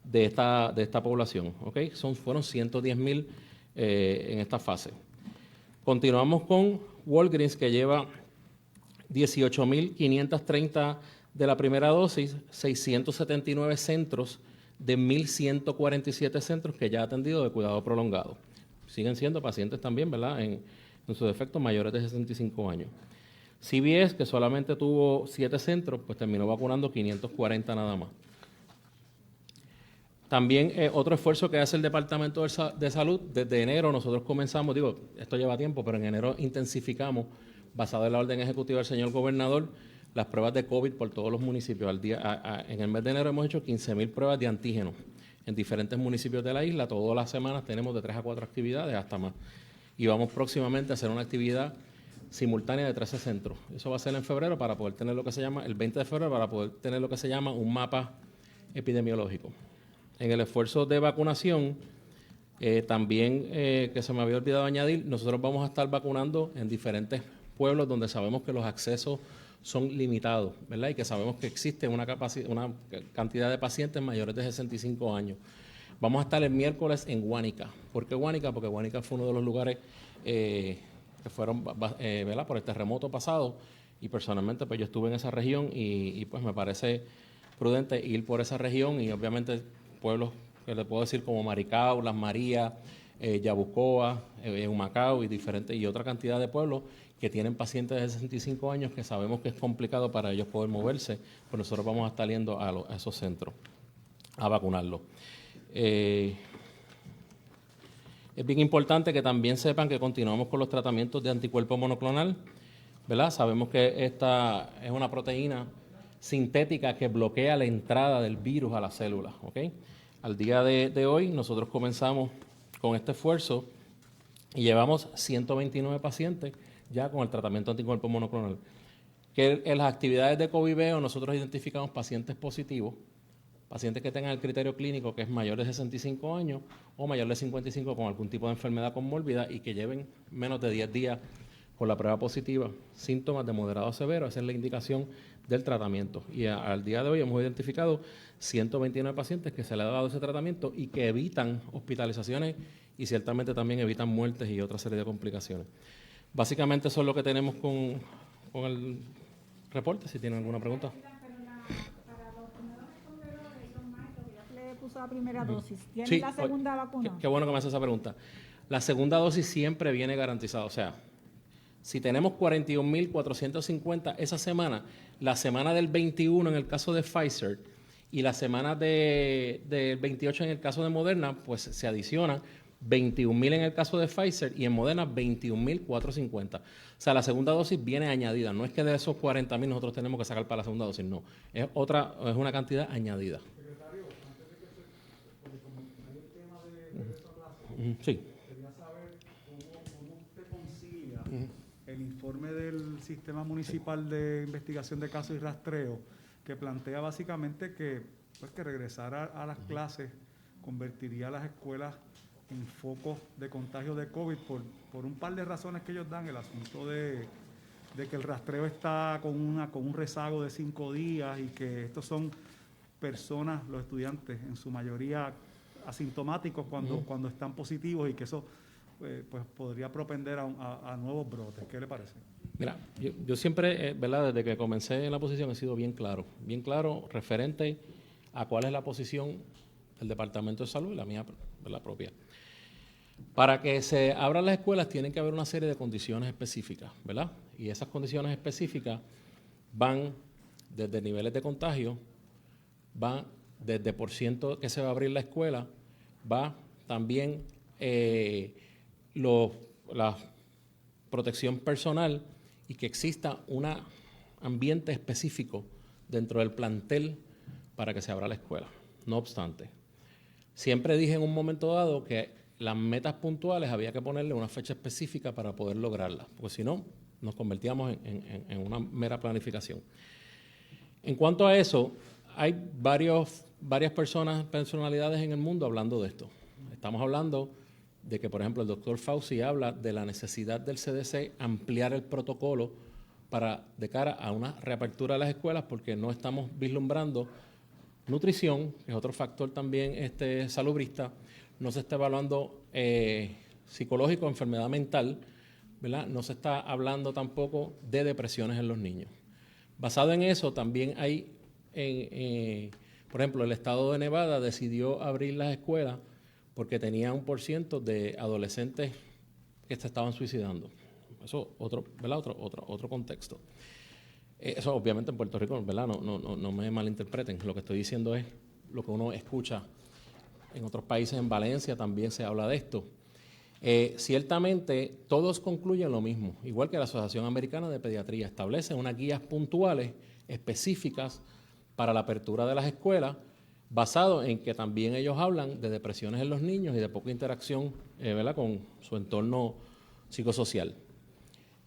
de esta población. ¿Okay? Fueron 110.000 en esta fase. Continuamos con Walgreens, que lleva 18.530 de la primera dosis, 679 centros de 1.147 centros que ya ha atendido de cuidado prolongado. Siguen siendo pacientes también, ¿verdad?, en su defecto mayores de 65 años. CVS, que solamente tuvo 7 centros, pues terminó vacunando 540 nada más. También otro esfuerzo que hace el Departamento de Salud, desde enero nosotros comenzamos, esto lleva tiempo, pero en enero intensificamos, basado en la orden ejecutiva del señor gobernador, las pruebas de COVID por todos los municipios. En el mes de enero hemos hecho 15.000 pruebas de antígenos en diferentes municipios de la isla. Todas las semanas tenemos de 3 a 4 actividades, hasta más. Y vamos próximamente a hacer una actividad simultánea de 13 centros. Eso va a ser en febrero para poder tener lo que se llama, el 20 de febrero, para poder tener lo que se llama un mapa epidemiológico. En el esfuerzo de vacunación, también, que se me había olvidado añadir, nosotros vamos a estar vacunando en diferentes pueblos donde sabemos que los accesos son limitados, ¿verdad? Y que sabemos que existe una cantidad de pacientes mayores de 65 años. Vamos a estar el miércoles en Guánica. ¿Por qué Guánica? Porque Guánica fue uno de los lugares que fueron, ¿verdad?, por el terremoto pasado, y personalmente pues yo estuve en esa región y pues me parece prudente ir por esa región, y obviamente pueblos que le puedo decir como Maricao, Las Marías, Yabucoa, Humacao y otra cantidad de pueblos que tienen pacientes de 65 años que sabemos que es complicado para ellos poder moverse, pues nosotros vamos a estar yendo a esos centros a vacunarlos. Es bien importante que también sepan que continuamos con los tratamientos de anticuerpo monoclonal, ¿verdad? Sabemos que esta es una proteína sintética que bloquea la entrada del virus a las células, ¿ok? Al día de hoy nosotros comenzamos con este esfuerzo y llevamos 129 pacientes ya con el tratamiento anticuerpo monoclonal. Que en las actividades de COVID-veo nosotros identificamos pacientes positivos, pacientes que tengan el criterio clínico que es mayor de 65 años o mayor de 55 con algún tipo de enfermedad comórbida y que lleven menos de 10 días con la prueba positiva, síntomas de moderado a severo. Esa es la indicación del tratamiento. Y al día de hoy hemos identificado 129 pacientes que se les ha dado ese tratamiento y que evitan hospitalizaciones y ciertamente también evitan muertes y otra serie de complicaciones. Básicamente eso es lo que tenemos con el reporte si tienen alguna pregunta. Para los primeros respondedores, los maestros que ya le puso la primera dosis, ¿tienen Sí, la segunda vacuna? Qué bueno que me hace esa pregunta. La segunda dosis siempre viene garantizada. O sea, si tenemos 41.450 esa semana, la semana del 21 en el caso de Pfizer y la semana del 28 en el caso de Moderna, pues se adicionan 21.000 en el caso de Pfizer y en Moderna 21.450. O sea, la segunda dosis viene añadida. No es que de esos 40.000 nosotros tenemos que sacar para la segunda dosis, no. Es una cantidad añadida. Secretario, antes de que porque como hay el tema de regreso a clase, Sí. quería saber cómo usted concilia el informe del Sistema Municipal de Investigación de Casos y Rastreo, que plantea básicamente que regresar a las clases convertiría a las escuelas en focos de contagio de COVID por un par de razones que ellos dan. El asunto de que el rastreo está con un rezago de 5 días y que estos son personas, los estudiantes, en su mayoría asintomáticos cuando están positivos y que eso pues podría propender a nuevos brotes. ¿Qué le parece? Mira, yo siempre, ¿verdad? Desde que comencé en la posición he sido bien claro referente a cuál es la posición del Departamento de Salud y la mía, la propia. Para que se abran las escuelas tienen que haber una serie de condiciones específicas, ¿verdad? Y esas condiciones específicas van desde niveles de contagio, van desde % que se va a abrir la escuela, va también la protección personal y que exista un ambiente específico dentro del plantel para que se abra la escuela. No obstante, siempre dije en un momento dado que las metas puntuales había que ponerle una fecha específica para poder lograrlas, porque si no, nos convertíamos en una mera planificación. En cuanto a eso, hay varias personalidades en el mundo hablando de esto. Estamos hablando de que, por ejemplo, el doctor Fauci habla de la necesidad del CDC ampliar el protocolo de cara a una reapertura de las escuelas, porque no estamos vislumbrando nutrición, que es otro factor también salubrista. No se está evaluando psicológico, enfermedad mental, ¿verdad? No se está hablando tampoco de depresiones en los niños. Basado en eso, también hay, por ejemplo, el estado de Nevada decidió abrir las escuelas porque tenía un % de adolescentes que se estaban suicidando. Eso otro contexto. Eso obviamente en Puerto Rico, ¿verdad? No me malinterpreten. Lo que estoy diciendo es lo que uno escucha en otros países. En Valencia también se habla de esto. Ciertamente todos concluyen lo mismo, igual que la Asociación Americana de Pediatría establece unas guías puntuales específicas para la apertura de las escuelas, basado en que también ellos hablan de depresiones en los niños y de poca interacción ¿verdad? Con su entorno psicosocial.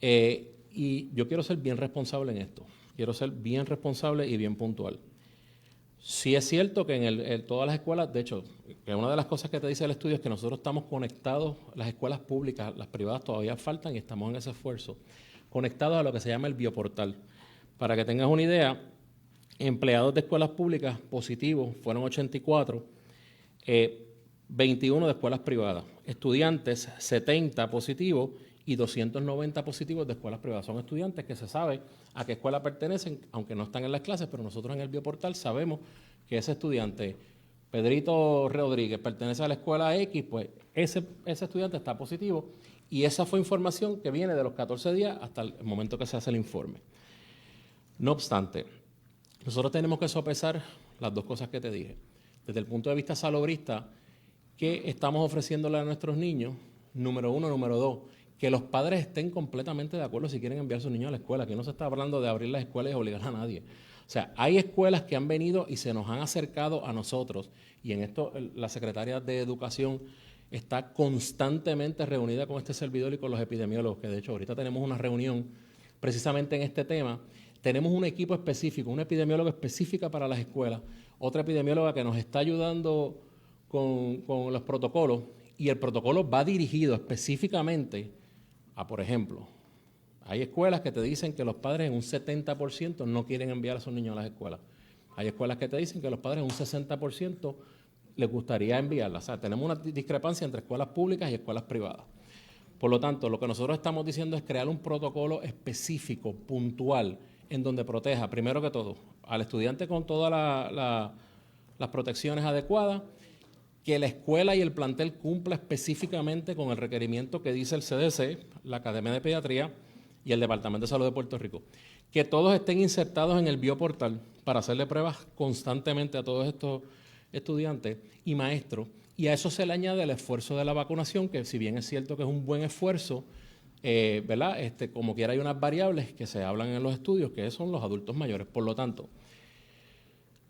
Y yo quiero ser bien responsable en esto, quiero ser bien responsable y bien puntual. Sí es cierto que en todas las escuelas, de hecho, que una de las cosas que te dice el estudio es que nosotros estamos conectados, las escuelas públicas, las privadas todavía faltan y estamos en ese esfuerzo, conectados a lo que se llama el bioportal. Para que tengas una idea, empleados de escuelas públicas positivos fueron 84, 21 de escuelas privadas, estudiantes 70 positivos y 290 positivos de escuelas privadas. Son estudiantes que se sabe a qué escuela pertenecen, aunque no están en las clases, pero nosotros en el bioportal sabemos que ese estudiante, Pedrito Rodríguez, pertenece a la escuela X, pues ese estudiante está positivo y esa fue información que viene de los 14 días hasta el momento que se hace el informe. No obstante, nosotros tenemos que sopesar las dos cosas que te dije. Desde el punto de vista salubrista, ¿qué estamos ofreciéndole a nuestros niños? Número 1, número 2, que los padres estén completamente de acuerdo si quieren enviar a sus niños a la escuela. Aquí no se está hablando de abrir las escuelas y obligar a nadie. O sea, hay escuelas que han venido y se nos han acercado a nosotros, y en esto la Secretaría de Educación está constantemente reunida con este servidor y con los epidemiólogos, que de hecho ahorita tenemos una reunión precisamente en este tema. Tenemos un equipo específico, una epidemióloga específica para las escuelas, otra epidemióloga que nos está ayudando con los protocolos, y el protocolo va dirigido específicamente a, por ejemplo, hay escuelas que te dicen que los padres en un 70% no quieren enviar a sus niños a las escuelas. Hay escuelas que te dicen que los padres en un 60% les gustaría enviarlas. O sea, tenemos una discrepancia entre escuelas públicas y escuelas privadas. Por lo tanto, lo que nosotros estamos diciendo es crear un protocolo específico, puntual, en donde proteja, primero que todo, al estudiante con todas las protecciones adecuadas, que la escuela y el plantel cumpla específicamente con el requerimiento que dice el CDC, la Academia de Pediatría y el Departamento de Salud de Puerto Rico. Que todos estén insertados en el bioportal para hacerle pruebas constantemente a todos estos estudiantes y maestros. Y a eso se le añade el esfuerzo de la vacunación, que si bien es cierto que es un buen esfuerzo, ¿verdad? Como quiera hay unas variables que se hablan en los estudios, que son los adultos mayores. Por lo tanto,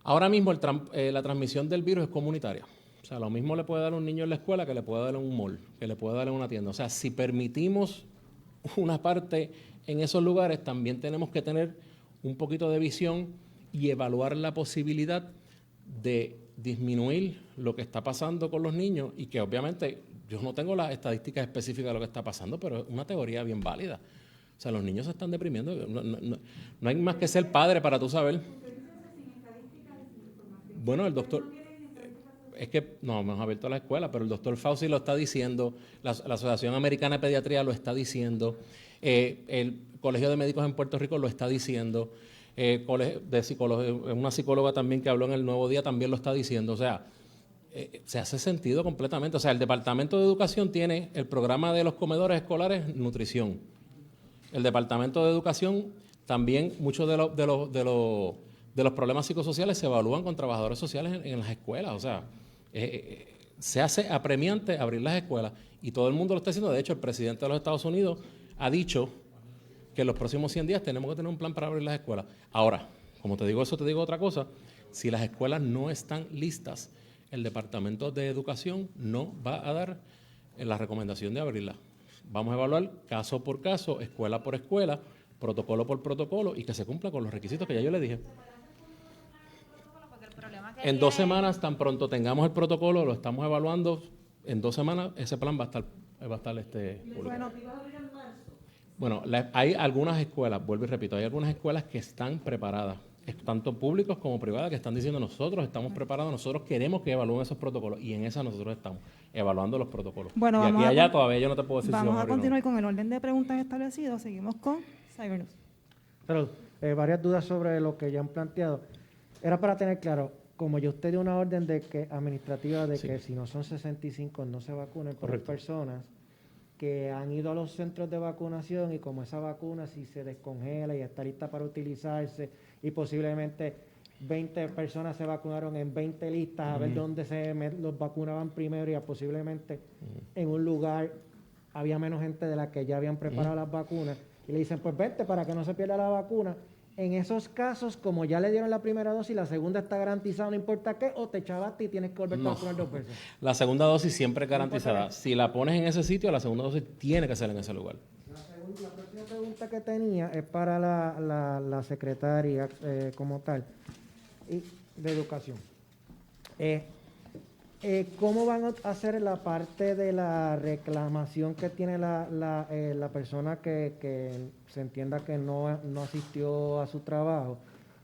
ahora mismo la transmisión del virus es comunitaria. O sea, lo mismo le puede dar a un niño en la escuela que le puede dar en un mall, que le puede dar en una tienda. O sea, si permitimos una parte en esos lugares, también tenemos que tener un poquito de visión y evaluar la posibilidad de disminuir lo que está pasando con los niños y que obviamente yo no tengo las estadísticas específicas de lo que está pasando, pero es una teoría bien válida. O sea, los niños se están deprimiendo. No hay más que ser padre para tú saber. Bueno, el doctor... Es que no hemos abierto la escuela, pero el doctor Fauci lo está diciendo, la Asociación Americana de Pediatría lo está diciendo, el Colegio de Médicos en Puerto Rico lo está diciendo, una psicóloga también que habló en El Nuevo Día también lo está diciendo. O sea, se hace sentido completamente. O sea, el Departamento de Educación tiene el programa de los comedores escolares, nutrición. El Departamento de Educación también, muchos de los problemas psicosociales se evalúan con trabajadores sociales en las escuelas. O sea, se hace apremiante abrir las escuelas y todo el mundo lo está haciendo. De hecho, el presidente de los Estados Unidos ha dicho que en los próximos 100 días tenemos que tener un plan para abrir las escuelas. Ahora, como te digo eso, te digo otra cosa. Si las escuelas no están listas, el Departamento de Educación no va a dar la recomendación de abrirlas. Vamos a evaluar caso por caso, escuela por escuela, protocolo por protocolo y que se cumpla con los requisitos que ya yo le dije. En 2 semanas, tan pronto tengamos el protocolo, lo estamos evaluando, en 2 semanas ese plan va a estar publicado. Bueno, hay algunas escuelas, vuelvo y repito, hay algunas escuelas que están preparadas, tanto públicos como privadas, que están diciendo nosotros estamos preparados, nosotros queremos que evalúen esos protocolos y en esa nosotros estamos evaluando los protocolos. Bueno, y aquí y allá todavía yo no te puedo decir si vamos a continuar no. con el orden de preguntas establecido. Seguimos con Cybernews. Pero varias dudas sobre lo que ya han planteado. Era para tener claro, como yo usted dio una orden de que administrativa de que si no son 65 no se vacunen por personas que han ido a los centros de vacunación y como esa vacuna si se descongela y está lista para utilizarse y posiblemente 20 personas se vacunaron en 20 listas a ver dónde los vacunaban primero y posiblemente en un lugar había menos gente de la que ya habían preparado las vacunas y le dicen pues vente para que no se pierda la vacuna. En esos casos, como ya le dieron la primera dosis, la segunda está garantizada, no importa qué, o te chavaste y tienes que volverte a vacunar 2 veces. La segunda dosis siempre es garantizada. Si la pones en ese sitio, la segunda dosis tiene que ser en ese lugar. La próxima pregunta que tenía es para la secretaria como tal de Educación. ¿Cómo van a hacer la parte de la reclamación que tiene la persona que se entienda que no asistió a su trabajo?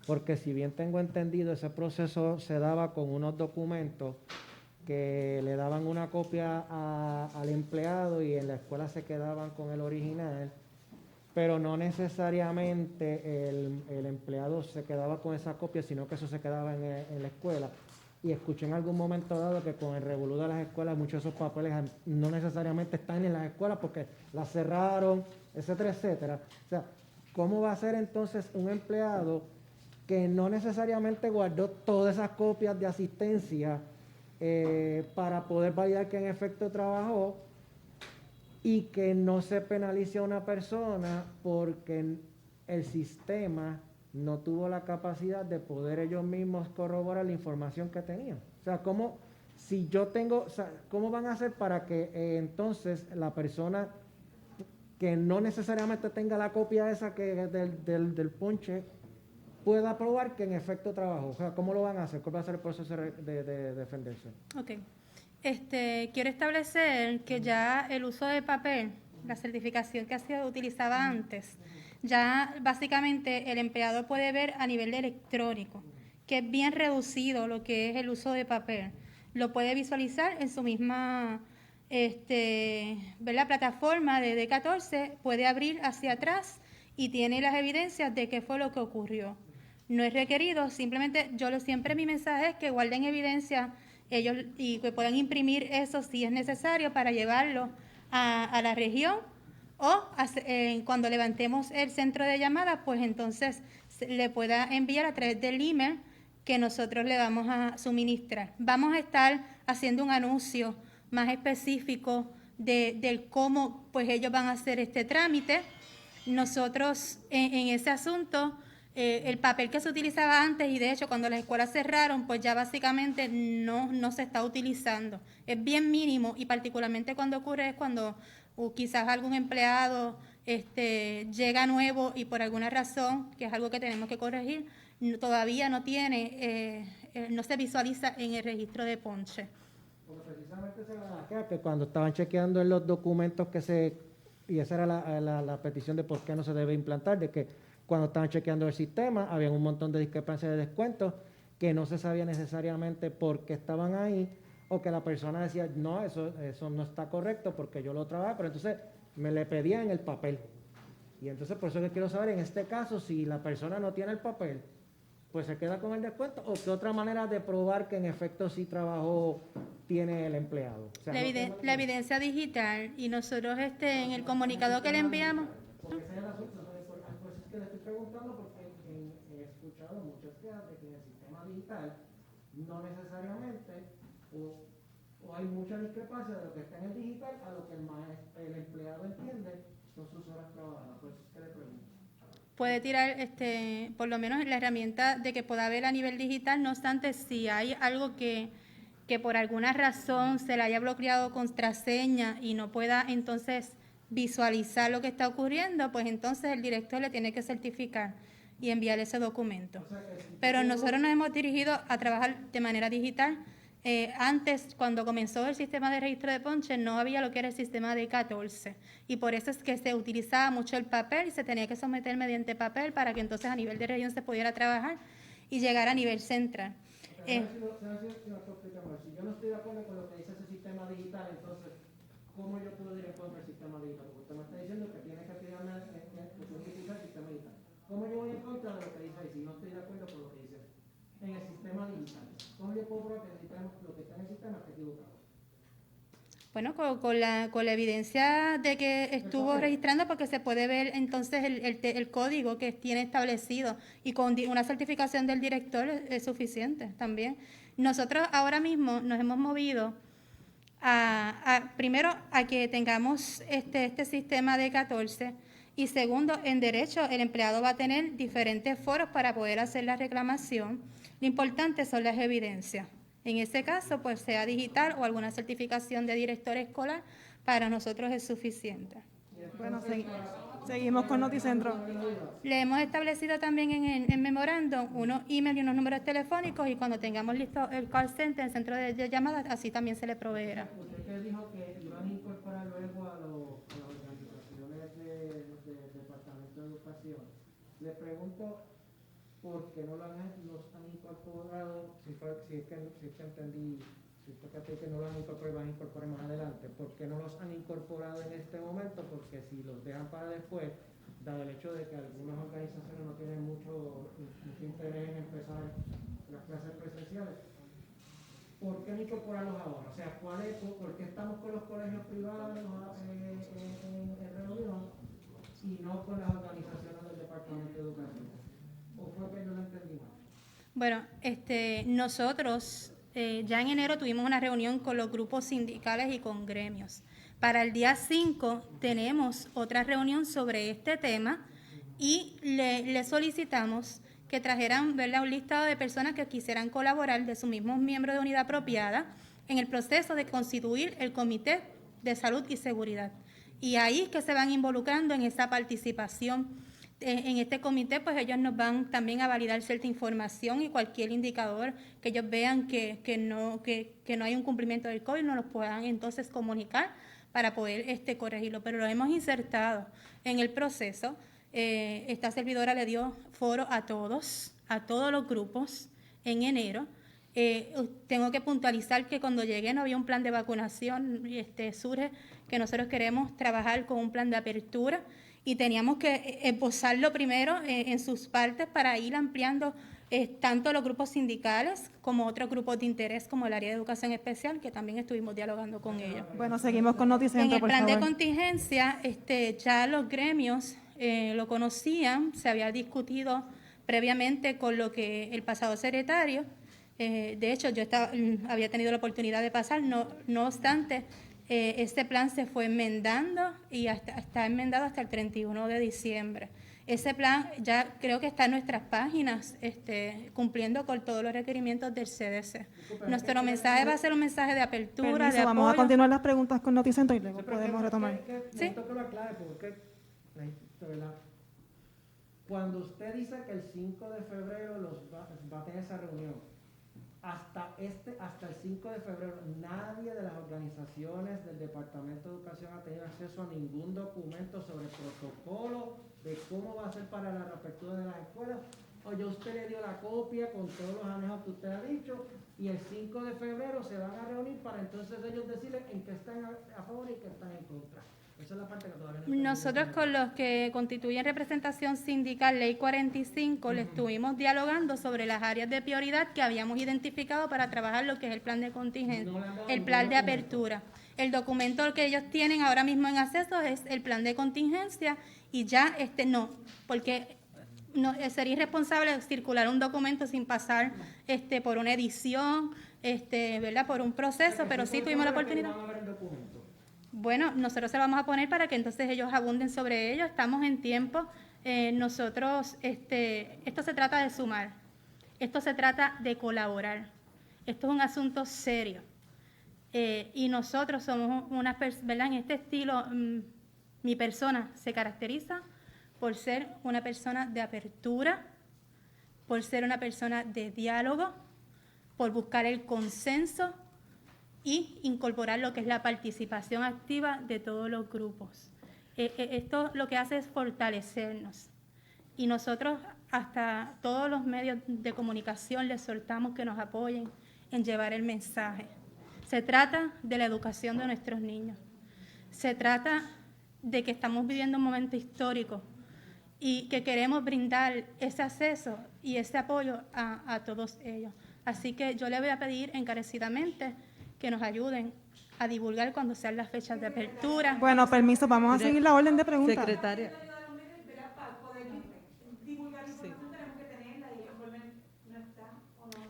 Porque si bien tengo entendido, ese proceso se daba con unos documentos que le daban una copia al empleado y en la escuela se quedaban con el original, pero no necesariamente el empleado se quedaba con esa copia, sino que eso se quedaba en la escuela. Y escuché en algún momento dado que con el revolú de las escuelas muchos de esos papeles no necesariamente están en las escuelas porque las cerraron, etcétera, etcétera. O sea, ¿cómo va a ser entonces un empleado que no necesariamente guardó todas esas copias de asistencia para poder validar que en efecto trabajó y que no se penalice a una persona porque el sistema no tuvo la capacidad de poder ellos mismos corroborar la información que tenían? O sea, ¿cómo van a hacer para que entonces la persona que no necesariamente tenga la copia esa del ponche pueda probar que en efecto trabajó? O sea, ¿cómo lo van a hacer? ¿Cuál va a ser el proceso de defenderse? Ok. Quiero establecer que ya el uso de papel, la certificación que ha sido utilizada antes, ya básicamente el empleador puede ver a nivel electrónico, que es bien reducido lo que es el uso de papel. Lo puede visualizar en su misma La plataforma de D14 puede abrir hacia atrás y tiene las evidencias de qué fue lo que ocurrió. No es requerido, simplemente siempre mi mensaje es que guarden evidencia ellos y que puedan imprimir eso si es necesario para llevarlo a la región o cuando levantemos el centro de llamadas, pues entonces le pueda enviar a través del email que nosotros le vamos a suministrar. Vamos a estar haciendo un anuncio más específico del cómo pues ellos van a hacer este trámite. Nosotros en ese asunto, el papel que se utilizaba antes, y de hecho cuando las escuelas cerraron, pues ya básicamente no se está utilizando. Es bien mínimo y particularmente cuando ocurre es cuando quizás algún empleado llega nuevo y por alguna razón, que es algo que tenemos que corregir, todavía no se visualiza en el registro de ponche. Porque precisamente se va a quedar que cuando estaban chequeando en los documentos y esa era la petición de por qué no se debe implantar, de que cuando estaban chequeando el sistema había un montón de discrepancias de descuentos que no se sabía necesariamente por qué estaban ahí, o que la persona decía, no, eso no está correcto porque yo lo trabajé, pero entonces me le pedían el papel. Y entonces por eso que quiero saber, en este caso, si la persona no tiene el papel, pues se queda con el descuento, o qué otra manera de probar que en efecto sí trabajó tiene el empleado. O sea, la evidencia digital, y nosotros en el comunicado que le enviamos. Porque ese es el asunto, por eso es que le estoy preguntando, porque he escuchado muchas quejas de que en el sistema digital no necesariamente o hay mucha discrepancia de lo que está en el digital a lo que el empleado entiende son sus horas trabajadas. Por eso es que le pregunto. Puede tirar, por lo menos la herramienta de que pueda ver a nivel digital, no obstante, si hay algo que por alguna razón se le haya bloqueado contraseña y no pueda entonces visualizar lo que está ocurriendo, pues entonces el director le tiene que certificar y enviar ese documento. Pero nosotros nos hemos dirigido a trabajar de manera digital. Antes, cuando comenzó el sistema de registro de ponche, no había lo que era el sistema de 14 y por eso es que se utilizaba mucho el papel y se tenía que someter mediante papel para que entonces a nivel de región se pudiera trabajar y llegar a nivel central. Si yo no estoy de acuerdo con lo que dice ese sistema digital, entonces, ¿cómo yo puedo ir en contra del sistema digital? Porque usted me está diciendo que tiene que tirarme el sistema digital. ¿Cómo yo voy en contra de lo que dice ahí si no estoy de acuerdo con lo que dice en el sistema digital? ¿Cómo yo puedo probar que lo que está en el sistema está equivocado? Bueno, con la evidencia de que estuvo registrando, porque se puede ver entonces el código que tiene establecido y con una certificación del director es suficiente también. Nosotros ahora mismo nos hemos movido primero a que tengamos este sistema de 14 y segundo, en derecho el empleado va a tener diferentes foros para poder hacer la reclamación. Lo importante son las evidencias. En ese caso, pues sea digital o alguna certificación de director escolar, para nosotros es suficiente. Bueno, seguimos con Noticentro. Le hemos establecido también en el memorándum unos emails y unos números telefónicos y cuando tengamos listo el call center, el centro de llamadas, así también se le proveerá. Usted que dijo que iban a incorporar luego a las organizaciones del Departamento de Educación, le pregunto por qué no los han incorporado, si es que entendí, si es que no los han incorporado y van a incorporar más adelante, ¿por qué no los han incorporado en este momento? Porque si los dejan para después, dado el hecho de que algunas organizaciones no tienen mucho interés en empezar las clases presenciales, ¿por qué no incorporarlos ahora? O sea, ¿por qué estamos con los colegios privados en reunión y no con las organizaciones del Departamento de Educación? ¿O fue que no lo entendí mal? Bueno, nosotros ya en enero tuvimos una reunión con los grupos sindicales y con gremios. Para el día 5 tenemos otra reunión sobre este tema y le solicitamos que trajeran, ¿verdad?, un listado de personas que quisieran colaborar de sus mismos miembros de unidad apropiada en el proceso de constituir el Comité de Salud y Seguridad. Y ahí es que se van involucrando en esa participación. En este comité, pues ellos nos van también a validar cierta información y cualquier indicador que ellos vean que no hay un cumplimiento del COVID, nos los puedan entonces comunicar para poder corregirlo. Pero lo hemos insertado en el proceso. Esta servidora le dio foro a todos los grupos en enero Tengo que puntualizar que cuando llegué no había un plan de vacunación, surge que nosotros queremos trabajar con un plan de apertura y teníamos que esbozarlo primero en sus partes para ir ampliando tanto los grupos sindicales como otros grupos de interés como el área de educación especial, que también estuvimos dialogando con ellos. Bueno, seguimos con Noticentro, En el por plan favor. de contingencia, ya los gremios lo conocían, se había discutido previamente con lo que el pasado secretario. De hecho, yo había tenido la oportunidad de pasar, no obstante, este plan se fue enmendando y está enmendado hasta el 31 de diciembre. Ese plan ya creo que está en nuestras páginas, cumpliendo con todos los requerimientos del CDC. Nuestro mensaje va a ser un mensaje de apertura, Permiso, de vamos apoyo. a continuar las preguntas con Noticentro y luego podemos retomar. Necesito que lo aclare porque, ¿verdad? Cuando usted dice que el 5 de febrero va a tener esa reunión, hasta el 5 de febrero nadie de las organizaciones del Departamento de Educación ha tenido acceso a ningún documento sobre el protocolo de cómo va a ser para la reapertura de las escuelas. O ya usted le dio la copia con todos los anejos que usted ha dicho y el 5 de febrero se van a reunir para entonces ellos decirles en qué están a favor y qué están en contra. Esa es la parte que todavía no. Nosotros con los que constituyen representación sindical, Ley 45, le estuvimos dialogando sobre las áreas de prioridad que habíamos identificado para trabajar lo que es el plan de contingencia, el plan de apertura. El documento que ellos tienen ahora mismo en acceso es el plan de contingencia y ya no, porque no, sería irresponsable circular un documento sin pasar por una edición, ¿verdad? Por un proceso, pero sí tuvimos la oportunidad. Bueno, nosotros se lo vamos a poner para que entonces ellos abunden sobre ello. Estamos en tiempo. Nosotros, esto se trata de sumar. Esto se trata de colaborar. Esto es un asunto serio. Y nosotros somos unas personas, ¿verdad? En este estilo, mi persona se caracteriza por ser una persona de apertura, por ser una persona de diálogo, por buscar el consenso y incorporar lo que es la participación activa de todos los grupos. Esto lo que hace es fortalecernos. Y nosotros hasta todos los medios de comunicación les soltamos que nos apoyen en llevar el mensaje. Se trata de la educación de nuestros niños. Se trata de que estamos viviendo un momento histórico y que queremos brindar ese acceso y ese apoyo a todos ellos. Así que yo le voy a pedir encarecidamente que nos ayuden a divulgar cuando sean las fechas de apertura. Bueno, permiso, vamos a seguir la orden de preguntas. Secretaria.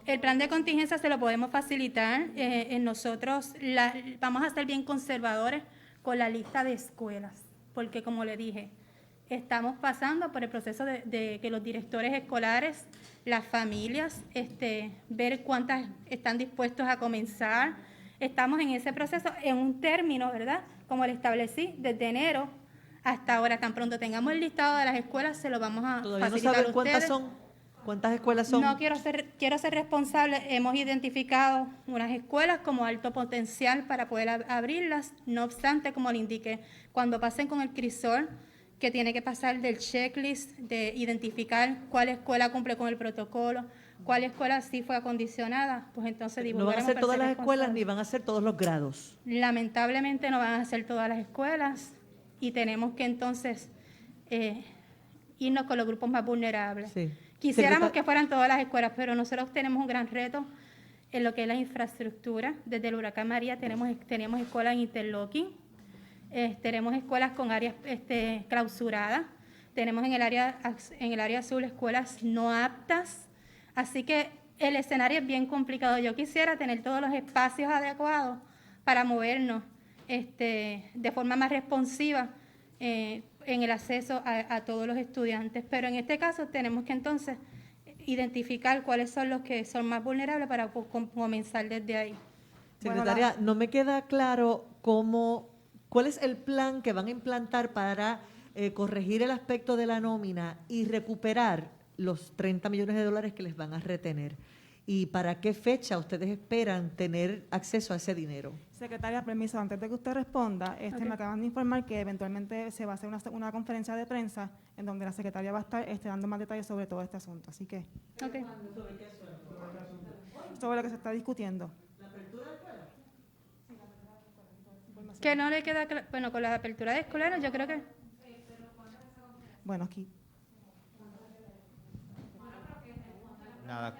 El plan de contingencia se lo podemos facilitar. Nosotros vamos a ser bien conservadores con la lista de escuelas, porque como le dije, estamos pasando por el proceso de que los directores escolares, las familias, ver cuántas están dispuestos a comenzar. Estamos en ese proceso, en un término, ¿verdad? Como le establecí, desde enero hasta ahora. Tan pronto tengamos el listado de las escuelas, se lo vamos a ¿Todavía no facilitar saben a cuántas ustedes. son? ¿Cuántas escuelas son? No quiero ser responsable. Hemos identificado unas escuelas como alto potencial para poder abrirlas. No obstante, como le indiqué, cuando pasen con el crisol, que tiene que pasar del checklist de identificar cuál escuela cumple con el protocolo, cuál escuela sí fue acondicionada, pues entonces No van a divulgaremos. ser para todas ser las escuelas responsables. ni van a ser todos los grados. Lamentablemente no van a ser todas las escuelas y tenemos que entonces irnos con los grupos más vulnerables. Sí. Quisiéramos que fueran todas las escuelas, pero nosotros tenemos un gran reto en lo que es la infraestructura. Desde el huracán María tenemos escuelas en interlocking, tenemos escuelas con áreas clausuradas, tenemos en el área azul escuelas no aptas, así que el escenario es bien complicado. Yo quisiera tener todos los espacios adecuados para movernos de forma más responsiva en el acceso a todos los estudiantes, pero en este caso tenemos que entonces identificar cuáles son los que son más vulnerables para comenzar desde ahí. Secretaria, no me queda claro cuál es el plan que van a implantar para corregir el aspecto de la nómina y recuperar los 30 millones de dólares que les van a retener. ¿Y para qué fecha ustedes esperan tener acceso a ese dinero? Secretaria, permiso, antes de que usted responda, Ok. me acaban de informar que eventualmente se va a hacer una conferencia de prensa en donde la secretaria va a estar dando más detalles sobre todo este asunto. Así que, Okay. sobre lo que se está discutiendo. Que no le queda claro. Bueno, con la apertura de escuelas yo creo que... Bueno, aquí. Nada,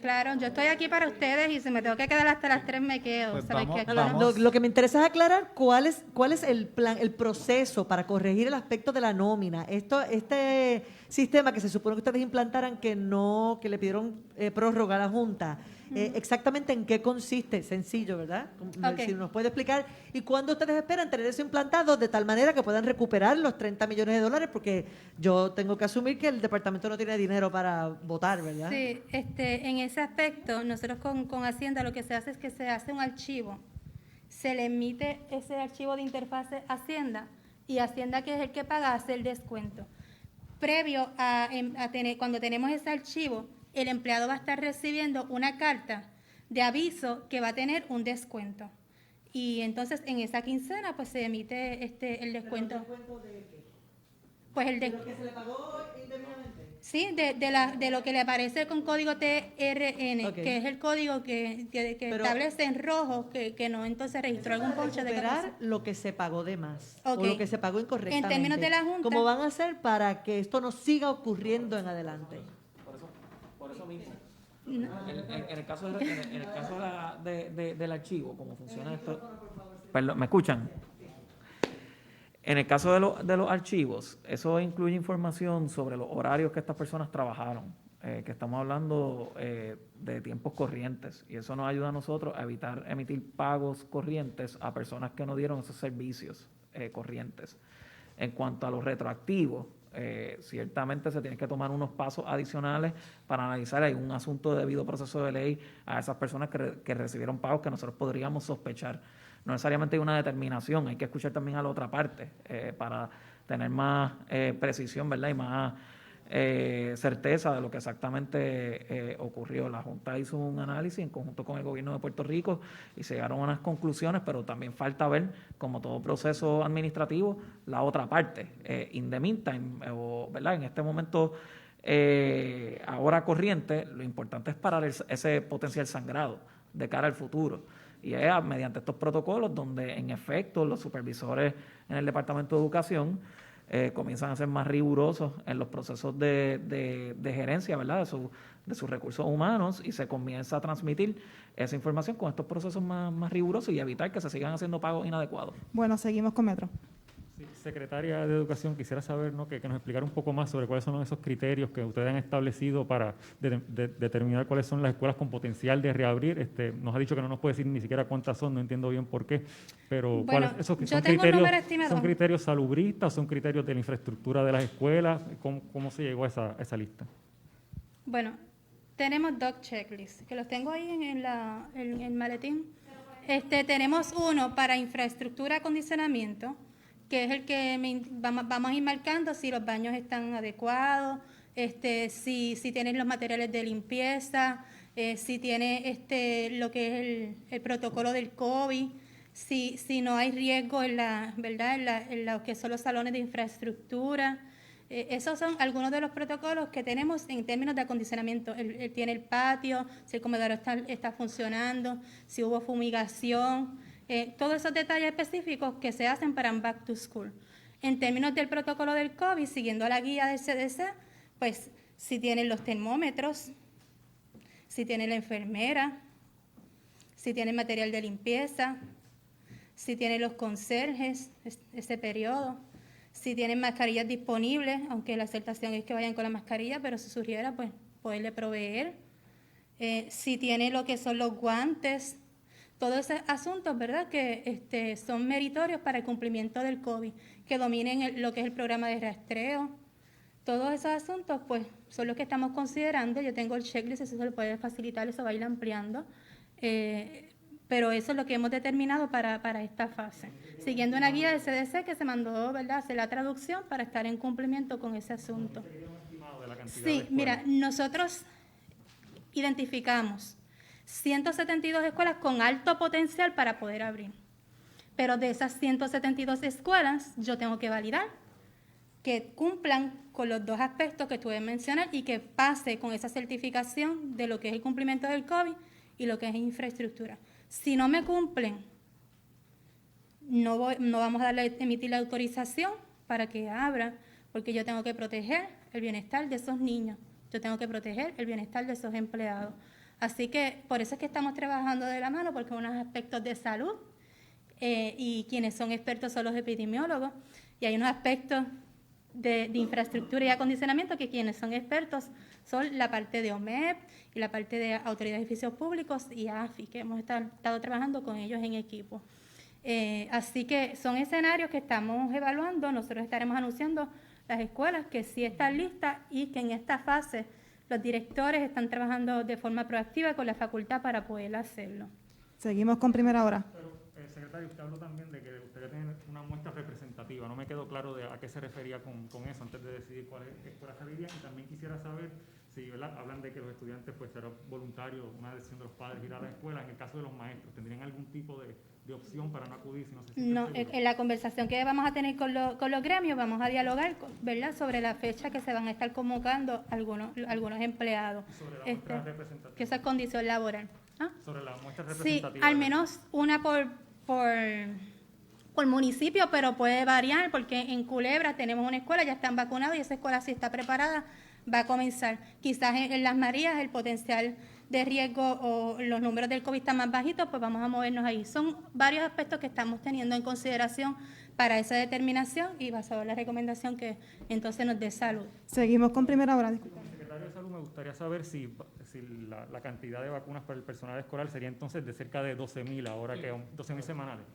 Claro, yo estoy aquí para ustedes y si me tengo que quedar hasta las 3 me quedo. Pues ¿Sabes vamos- qué? Lo que me interesa es aclarar cuál es el plan, el proceso para corregir el aspecto de la nómina. Este sistema que se supone que ustedes implantaran que le pidieron prórroga a la Junta, exactamente en qué consiste, sencillo, ¿verdad? Ok. Si nos puede explicar. ¿Y cuándo ustedes esperan tener eso implantado de tal manera que puedan recuperar los 30 millones de dólares? Porque yo tengo que asumir que el departamento no tiene dinero para votar, ¿verdad? Sí, en ese aspecto, nosotros con Hacienda lo que se hace es que se hace un archivo, se le emite ese archivo de interfase a Hacienda y Hacienda, que es el que paga, hace el descuento. Previo a cuando tenemos ese archivo, el empleado va a estar recibiendo una carta de aviso que va a tener un descuento. Y entonces en esa quincena pues se emite el descuento. ¿Pero descuento de qué? Pues el ¿De de, lo que se le pagó indebidamente? sí, de lo que le aparece con código TRN, Ok. que es el código que Pero- establece en rojo que no entonces registró algún ponche de Recuperar 14. lo que se pagó de más Ok. o lo que se pagó incorrectamente. En términos de la Junta- ¿Cómo van a hacer para que esto no siga ocurriendo en adelante? Por eso mismo. No. En el caso, del archivo, ¿cómo funciona esto? Perdón, ¿me escuchan? En el caso de los archivos, eso incluye información sobre los horarios que estas personas trabajaron, que estamos hablando de tiempos corrientes, y eso nos ayuda a nosotros a evitar emitir pagos corrientes a personas que no dieron esos servicios corrientes. En cuanto a los retroactivos, ciertamente se tienen que tomar unos pasos adicionales para analizar hay un asunto de debido proceso de ley a esas personas que recibieron pagos que nosotros podríamos sospechar. No necesariamente hay una determinación, hay que escuchar también a la otra parte para tener más precisión, ¿verdad? Y más certeza de lo que exactamente ocurrió. La Junta hizo un análisis en conjunto con el gobierno de Puerto Rico y se llegaron a unas conclusiones, pero también falta ver, como todo proceso administrativo, la otra parte. In the meantime, ¿verdad? En este momento, ahora corriente, lo importante es parar ese potencial sangrado de cara al futuro. Y es mediante estos protocolos donde, en efecto, los supervisores en el Departamento de Educación comienzan a ser más rigurosos en los procesos de gerencia, ¿verdad? De sus recursos humanos, y se comienza a transmitir esa información con estos procesos más rigurosos y evitar que se sigan haciendo pagos inadecuados. Bueno, seguimos con Metro. Sí, secretaria de Educación, quisiera saber, ¿no?, que nos explicara un poco más sobre cuáles son esos criterios que ustedes han establecido para determinar cuáles son las escuelas con potencial de reabrir. Nos ha dicho que no nos puede decir ni siquiera cuántas son, no entiendo bien por qué, pero Bueno, ¿cuáles esos yo son tengo un criterios? número estimado. ¿Son criterios salubristas, son criterios de la infraestructura de las escuelas? ¿Cómo se llegó a esa lista? Bueno, tenemos 2 checklists, que los tengo ahí en el maletín. Tenemos uno para infraestructura, acondicionamiento, que es el que vamos a ir marcando si los baños están adecuados, si tienen los materiales de limpieza, si tiene lo que es el protocolo del COVID, si no hay riesgo ¿verdad? En lo que son los salones de infraestructura. Esos son algunos de los protocolos que tenemos en términos de acondicionamiento. Él tiene el patio, si el comedor está funcionando, si hubo fumigación, todos esos detalles específicos que se hacen para un back to school. En términos del protocolo del COVID, siguiendo la guía del CDC, pues si tienen los termómetros, si tiene la enfermera, si tiene material de limpieza, si tiene los conserjes, ese periodo, si tienen mascarillas disponibles, aunque la aceptación es que vayan con la mascarilla, pero si surgiera, pues poderle proveer. Si tiene lo que son los guantes, todos esos asuntos, ¿verdad?, que son meritorios para el cumplimiento del COVID, que dominen lo que es el programa de rastreo. Todos esos asuntos, pues, son los que estamos considerando. Yo tengo el checklist, eso se lo puede facilitar, eso va a ir ampliando. Pero eso es lo que hemos determinado para esta fase, siguiendo una guía del CDC que se mandó, ¿verdad?, hacer la traducción para estar en cumplimiento con ese asunto. Sí, mira, nosotros identificamos 172 escuelas con alto potencial para poder abrir, pero de esas 172 escuelas yo tengo que validar que cumplan con los dos aspectos que tuve que mencionar y que pase con esa certificación de lo que es el cumplimiento del COVID y lo que es infraestructura. Si no me cumplen, no vamos a emitir la autorización para que abran, porque yo tengo que proteger el bienestar de esos niños, yo tengo que proteger el bienestar de esos empleados. Así que por eso es que estamos trabajando de la mano, porque unos aspectos de salud y quienes son expertos son los epidemiólogos, y hay unos aspectos de infraestructura y acondicionamiento que quienes son expertos son la parte de OMEP y la parte de Autoridad de Edificios Públicos y AFI, que hemos estado trabajando con ellos en equipo. Así que son escenarios que estamos evaluando. Nosotros estaremos anunciando las escuelas que sí están listas y que en esta fase los directores están trabajando de forma proactiva con la facultad para poder hacerlo. Seguimos con primera hora. Pero, secretario, usted habló también de que usted tiene una muestra representativa. No me quedó claro de a qué se refería con eso antes de decidir cuáles escuelas salirían. Y también quisiera saber si, ¿verdad?, hablan de que los estudiantes, pues, será voluntario, una decisión de los padres ir a la escuela. En el caso de los maestros, ¿tendrían algún tipo de opción para no acudir si no se sienten seguros? En la conversación que vamos a tener con los gremios vamos a dialogar, ¿verdad?, sobre la fecha que se van a estar convocando algunos empleados. Sobre la muestra representativa. Que esa es condición laboral. ¿Ah? Sobre la muestra representativa. Sí, al menos una por municipio, pero puede variar porque en Culebra tenemos una escuela, ya están vacunados y esa escuela, si está preparada, va a comenzar. Quizás en Las Marías el potencial de riesgo o los números del COVID están más bajitos, pues vamos a movernos ahí. Son varios aspectos que estamos teniendo en consideración para esa determinación y basado en la recomendación que entonces nos dé salud. Seguimos con primera hora. Secretario de Salud, me gustaría saber si la cantidad de vacunas para el personal escolar sería entonces de cerca de 12.000 ahora que 12.000 semanales.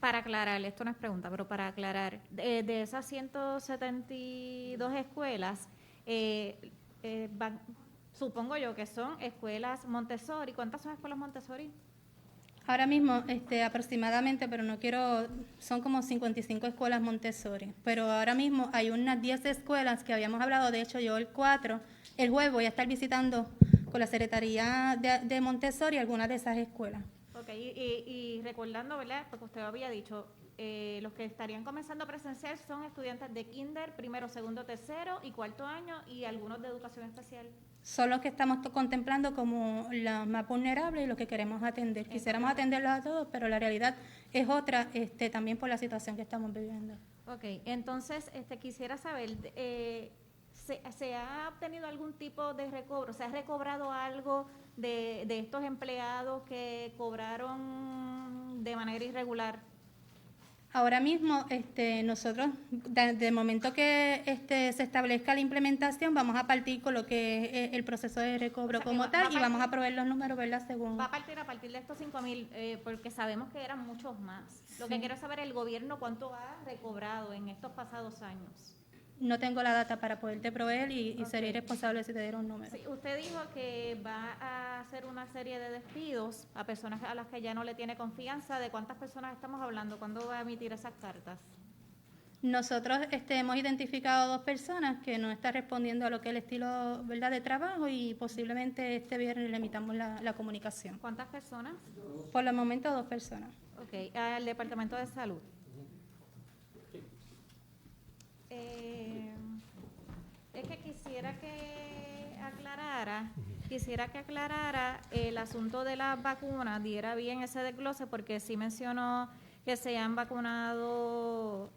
Para aclarar, esto no es pregunta, pero para aclarar, de esas 172 escuelas, supongo yo que son escuelas Montessori. ¿Cuántas son escuelas Montessori? Ahora mismo, aproximadamente, pero no quiero, son como 55 escuelas Montessori, pero ahora mismo hay unas 10 escuelas que habíamos hablado, de hecho yo el jueves voy a estar visitando con la Secretaría de Montessori algunas de esas escuelas. Ok, y recordando, ¿verdad?, porque usted había dicho, los que estarían comenzando presencial son estudiantes de kinder, primero, segundo, tercero y cuarto año y algunos de educación especial. Son los que estamos contemplando como los más vulnerables y los que queremos atender. Quisiéramos atenderlos a todos, pero la realidad es otra, también por la situación que estamos viviendo. Ok, entonces quisiera saber, ¿se ha obtenido algún tipo de recobro? ¿Se ha recobrado algo de estos empleados que cobraron de manera irregular? Ahora mismo, nosotros, desde el momento que se establezca la implementación, vamos a partir con lo que es el proceso de recobro como tal y vamos a proveer los números, ¿verdad?, según... Va a partir de estos 5.000, porque sabemos que eran muchos más. Lo que quiero saber, el gobierno, ¿cuánto ha recobrado en estos pasados años? No tengo la data para poderte proveer y sería irresponsable si te diera un número. Sí, usted dijo que va a hacer una serie de despidos a personas a las que ya no le tiene confianza. ¿De cuántas personas estamos hablando? ¿Cuándo va a emitir esas cartas? Nosotros hemos identificado 2 personas que no están respondiendo a lo que es el estilo, ¿verdad?, de trabajo y posiblemente este viernes le emitamos la comunicación. ¿Cuántas personas? Por el momento 2 personas. Ok, al Departamento de Salud. Es que quisiera que aclarara el asunto de las vacunas, diera bien ese desglose, porque sí mencionó que se han vacunado ok,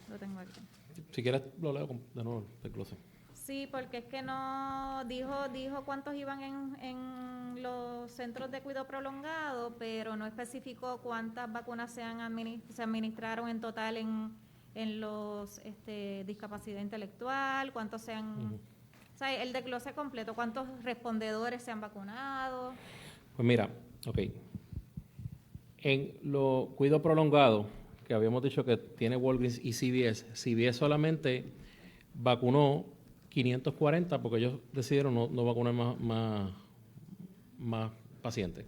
lo tengo aquí. Si quieres lo leo de nuevo, el desglose. Sí, porque es que no dijo cuántos iban en los centros de cuidado prolongado, pero no especificó cuántas vacunas se administraron en total en los discapacidad intelectual, cuántos se han... O sea, el desglose completo, cuántos respondedores se han vacunado. Pues mira, ok. En los cuidados prolongados, que habíamos dicho que tiene Walgreens y CVS solamente vacunó 540 porque ellos decidieron no vacunar más pacientes.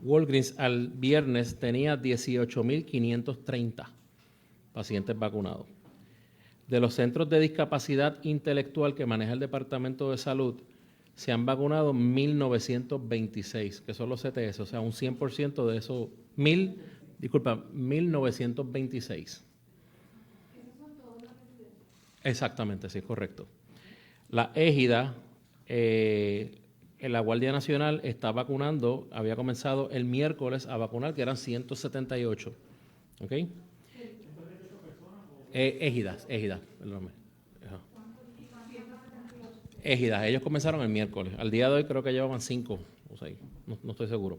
Walgreens al viernes tenía 18.530 pacientes vacunados. De los centros de discapacidad intelectual que maneja el Departamento de Salud, se han vacunado 1.926, que son los CTS, o sea, un 100% de esos 1.926. Exactamente, sí, correcto. La égida, la Guardia Nacional está vacunando, había comenzado el miércoles a vacunar, que eran 178. ¿Ok? Égidas, perdóname. Égidas, ellos comenzaron el miércoles. Al día de hoy creo que llevaban 5 o 6, no estoy seguro.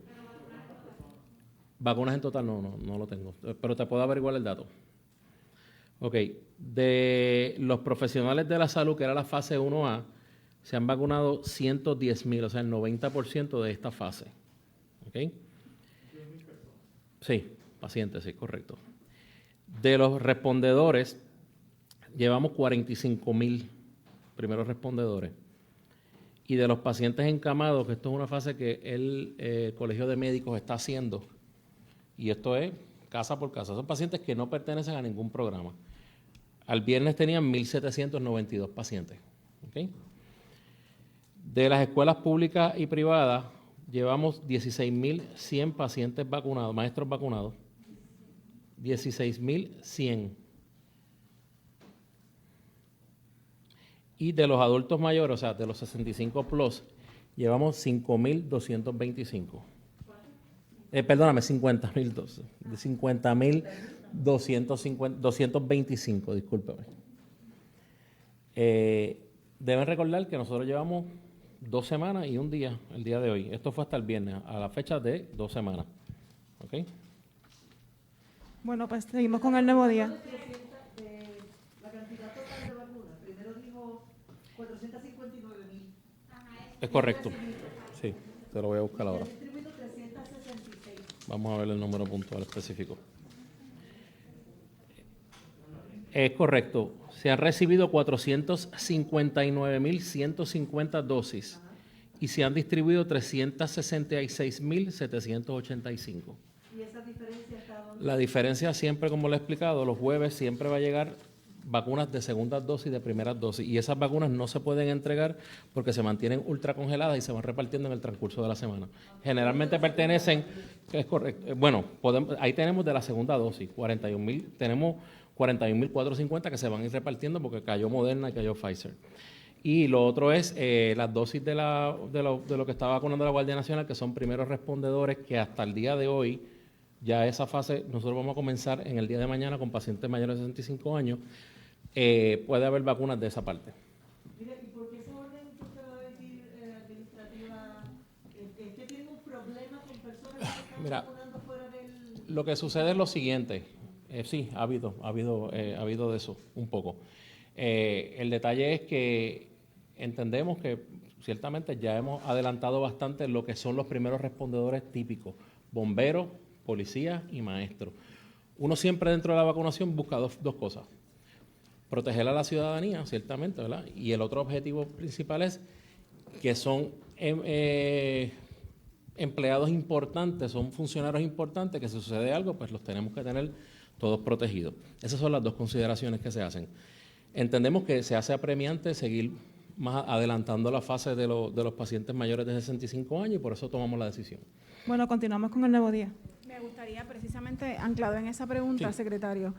Vacunas en total no lo tengo, pero te puedo averiguar el dato. Ok, de los profesionales de la salud, que era la fase 1A, se han vacunado 110,000, o sea, el 90% de esta fase. ¿Ok? Sí, pacientes, sí, correcto. De los respondedores, llevamos 45,000 primeros respondedores. Y de los pacientes encamados, que esto es una fase que el Colegio de Médicos está haciendo, y esto es casa por casa, son pacientes que no pertenecen a ningún programa. Al viernes tenían 1.792 pacientes. ¿Okay? De las escuelas públicas y privadas, llevamos 16,100 pacientes vacunados, maestros vacunados. 16,100. Y de los adultos mayores, o sea, de los 65 plus, llevamos 5,225. Perdóname, 50,225, discúlpeme. Deben recordar que nosotros llevamos 2 semanas y un día, el día de hoy. Esto fue hasta el viernes, a la fecha de 2 semanas. ¿Ok? Bueno, pues seguimos con el nuevo día. La cantidad total de vacunas, primero dijo 459,000. Es correcto. Sí, te lo voy a buscar ahora. Vamos a ver el número puntual específico. Es correcto. Se han recibido 459,150 dosis y se han distribuido 366,785. ¿Y esa diferencia está dónde? La diferencia siempre, como le he explicado, los jueves siempre va a llegar vacunas de segundas dosis y de primeras dosis. Y esas vacunas no se pueden entregar porque se mantienen ultra congeladas y se van repartiendo en el transcurso de la semana. Generalmente pertenecen, es correcto, bueno, ahí tenemos de la segunda dosis, 41,000, tenemos 41,450 que se van a ir repartiendo porque cayó Moderna y cayó Pfizer. Y lo otro es las dosis de lo que está vacunando la Guardia Nacional, que son primeros respondedores, que hasta el día de hoy, ya esa fase, nosotros vamos a comenzar en el día de mañana con pacientes mayores de 65 años. Puede haber vacunas de esa parte. Mire, ¿y por qué esa orden que usted va a decir administrativa? ¿Es que tienen un problema con personas que están vacunando fuera del...? Lo que sucede es lo siguiente. Sí, ha habido de eso un poco. El detalle es que entendemos que ciertamente ya hemos adelantado bastante lo que son los primeros respondedores típicos, bomberos, policías y maestros. Uno siempre dentro de la vacunación busca dos cosas. Proteger a la ciudadanía, ciertamente, ¿verdad? Y el otro objetivo principal es que son empleados importantes, son funcionarios importantes, que si sucede algo, pues los tenemos que tener todos protegidos. Esas son las dos consideraciones que se hacen. Entendemos que se hace apremiante seguir más adelantando la fase de los pacientes mayores de 65 años y por eso tomamos la decisión. Bueno, continuamos con el nuevo día. Me gustaría precisamente, anclado en esa pregunta, Sí. secretario,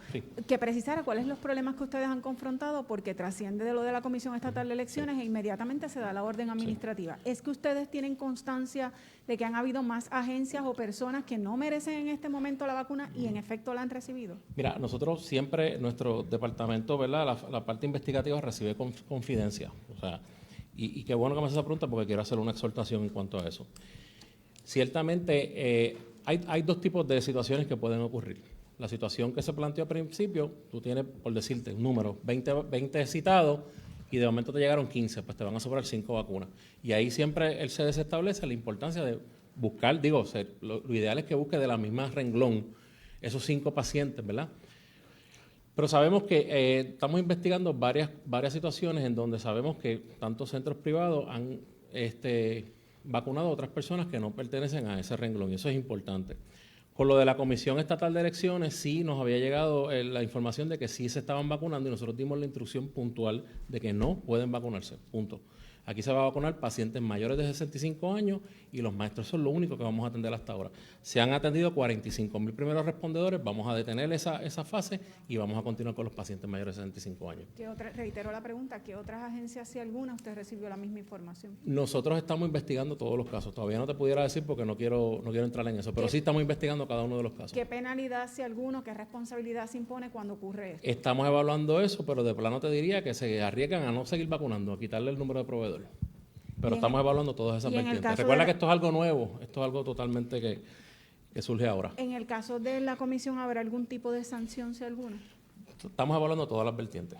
que precisara cuáles son los problemas que ustedes han confrontado, porque trasciende de lo de la Comisión Estatal de Elecciones e inmediatamente se da la orden administrativa. ¿Es que ustedes tienen constancia de que han habido más agencias o personas que no merecen en este momento la vacuna y en efecto la han recibido? Mira, nosotros siempre, nuestro departamento, ¿verdad? La parte investigativa recibe confidencia. O sea, y qué bueno que me hace esa pregunta porque quiero hacer una exhortación en cuanto a eso. Ciertamente, hay 2 tipos de situaciones que pueden ocurrir. La situación que se planteó al principio, tú tienes, por decirte, un número, 20 citados y de momento te llegaron 15, pues te van a sobrar 5 vacunas. Y ahí siempre el CDC establece la importancia de buscar, lo ideal es que busque de la misma renglón esos 5 pacientes, ¿verdad? Pero sabemos que estamos investigando varias situaciones en donde sabemos que tantos centros privados han vacunado a otras personas que no pertenecen a ese renglón, y eso es importante. Con lo de la Comisión Estatal de Elecciones, sí nos había llegado la información de que sí se estaban vacunando y nosotros dimos la instrucción puntual de que no pueden vacunarse, punto. Aquí se va a vacunar pacientes mayores de 65 años y los maestros son lo único que vamos a atender hasta ahora. Se han atendido 45,000 primeros respondedores, vamos a detener esa fase y vamos a continuar con los pacientes mayores de 65 años. Reitero la pregunta, ¿qué otras agencias, si alguna, usted recibió la misma información? Nosotros estamos investigando todos los casos. Todavía no te pudiera decir porque no quiero entrar en eso, pero sí estamos investigando cada uno de los casos. ¿Qué penalidad, si alguno, qué responsabilidad se impone cuando ocurre esto? Estamos evaluando eso, pero de plano te diría que se arriesgan a no seguir vacunando, a quitarle el número de proveedores. Pero estamos evaluando todas esas vertientes. Recuerda que esto es algo nuevo, esto es algo totalmente que surge ahora. En el caso de la comisión, ¿habrá algún tipo de sanción, si alguna? Estamos evaluando todas las vertientes.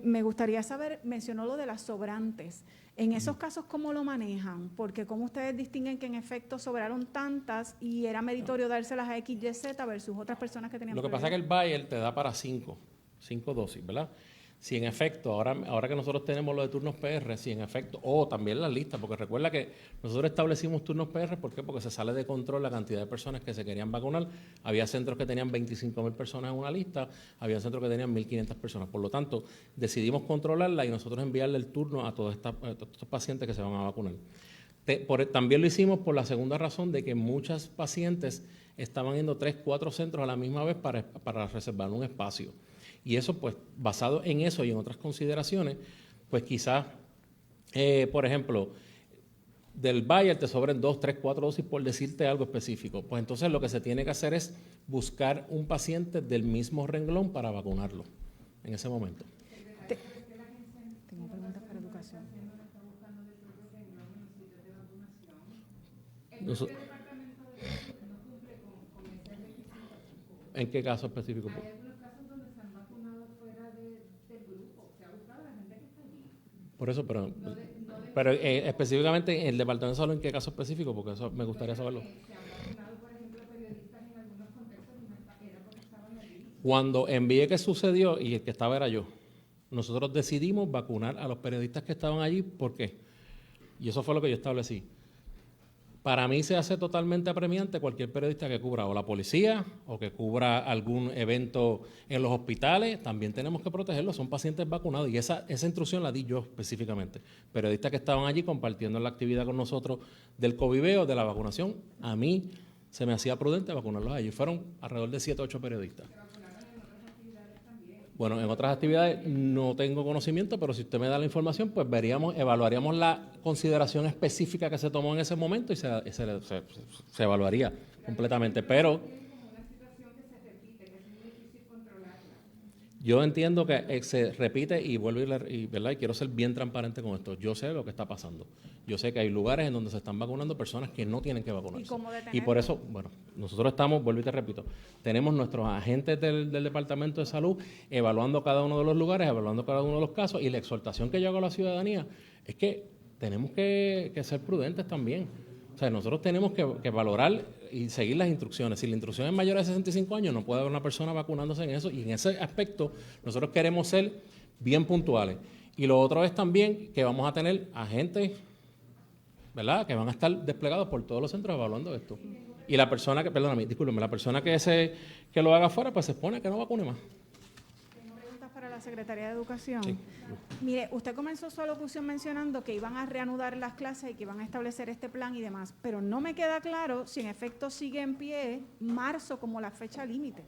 Me gustaría saber, mencionó lo de las sobrantes. En esos casos, ¿cómo lo manejan? Porque ¿cómo ustedes distinguen que en efecto sobraron tantas y era meritorio dárselas a X, Y, Z versus otras personas que tenían? Lo que pasa es que el Bayer te da para 5 dosis, ¿verdad? Si en efecto, ahora que nosotros tenemos lo de turnos PR, si en efecto, o también la lista, porque recuerda que nosotros establecimos turnos PR, ¿por qué? Porque se sale de control la cantidad de personas que se querían vacunar. Había centros que tenían 25,000 personas en una lista, había centros que tenían 1,500 personas. Por lo tanto, decidimos controlarla y nosotros enviarle el turno a todos estos pacientes que se van a vacunar. También lo hicimos por la segunda razón de que muchos pacientes estaban yendo 3, 4 centros a la misma vez para reservar un espacio. Y eso, pues, basado en eso y en otras consideraciones, pues quizás, por ejemplo, del Bayer te sobren 2, 3, 4 dosis por decirte algo específico. Pues entonces lo que se tiene que hacer es buscar un paciente del mismo renglón para vacunarlo en ese momento. Tengo preguntas para educación. ¿En qué caso específico? Por eso, pero específicamente en el Departamento de Salud, ¿en qué caso específico? Porque eso me gustaría saberlo. Cuando envié que sucedió, y el que estaba era yo, nosotros decidimos vacunar a los periodistas que estaban allí. ¿Por qué? Y eso fue lo que yo establecí. Para mí se hace totalmente apremiante cualquier periodista que cubra o la policía o que cubra algún evento en los hospitales. También tenemos que protegerlos, son pacientes vacunados y esa instrucción la di yo específicamente. Periodistas que estaban allí compartiendo la actividad con nosotros del coviveo, de la vacunación, a mí se me hacía prudente vacunarlos allí. Fueron alrededor de 7 o 8 periodistas. Bueno, en otras actividades no tengo conocimiento, pero si usted me da la información, pues evaluaríamos la consideración específica que se tomó en ese momento y se evaluaría completamente. Pero yo entiendo que se repite y vuelvo ¿verdad? Y quiero ser bien transparente con esto. Yo sé lo que está pasando. Yo sé que hay lugares en donde se están vacunando personas que no tienen que vacunarse. Y por eso, bueno, nosotros estamos, vuelvo y te repito, tenemos nuestros agentes del Departamento de Salud evaluando cada uno de los lugares, evaluando cada uno de los casos, y la exhortación que yo hago a la ciudadanía es que tenemos que ser prudentes también. O sea, nosotros tenemos que valorar y seguir las instrucciones. Si la instrucción es mayor de 65 años, no puede haber una persona vacunándose en eso, y en ese aspecto nosotros queremos ser bien puntuales. Y lo otro es también que vamos a tener agentes, ¿verdad?, que van a estar desplegados por todos los centros evaluando esto. Y la persona que, perdóname, discúlpeme, la persona que lo haga afuera, pues se expone a que no vacune más. Tengo preguntas para la Secretaría de Educación. Sí. Mire, usted comenzó su alocución mencionando que iban a reanudar las clases y que iban a establecer este plan y demás, pero no me queda claro si en efecto sigue en pie marzo como la fecha límite.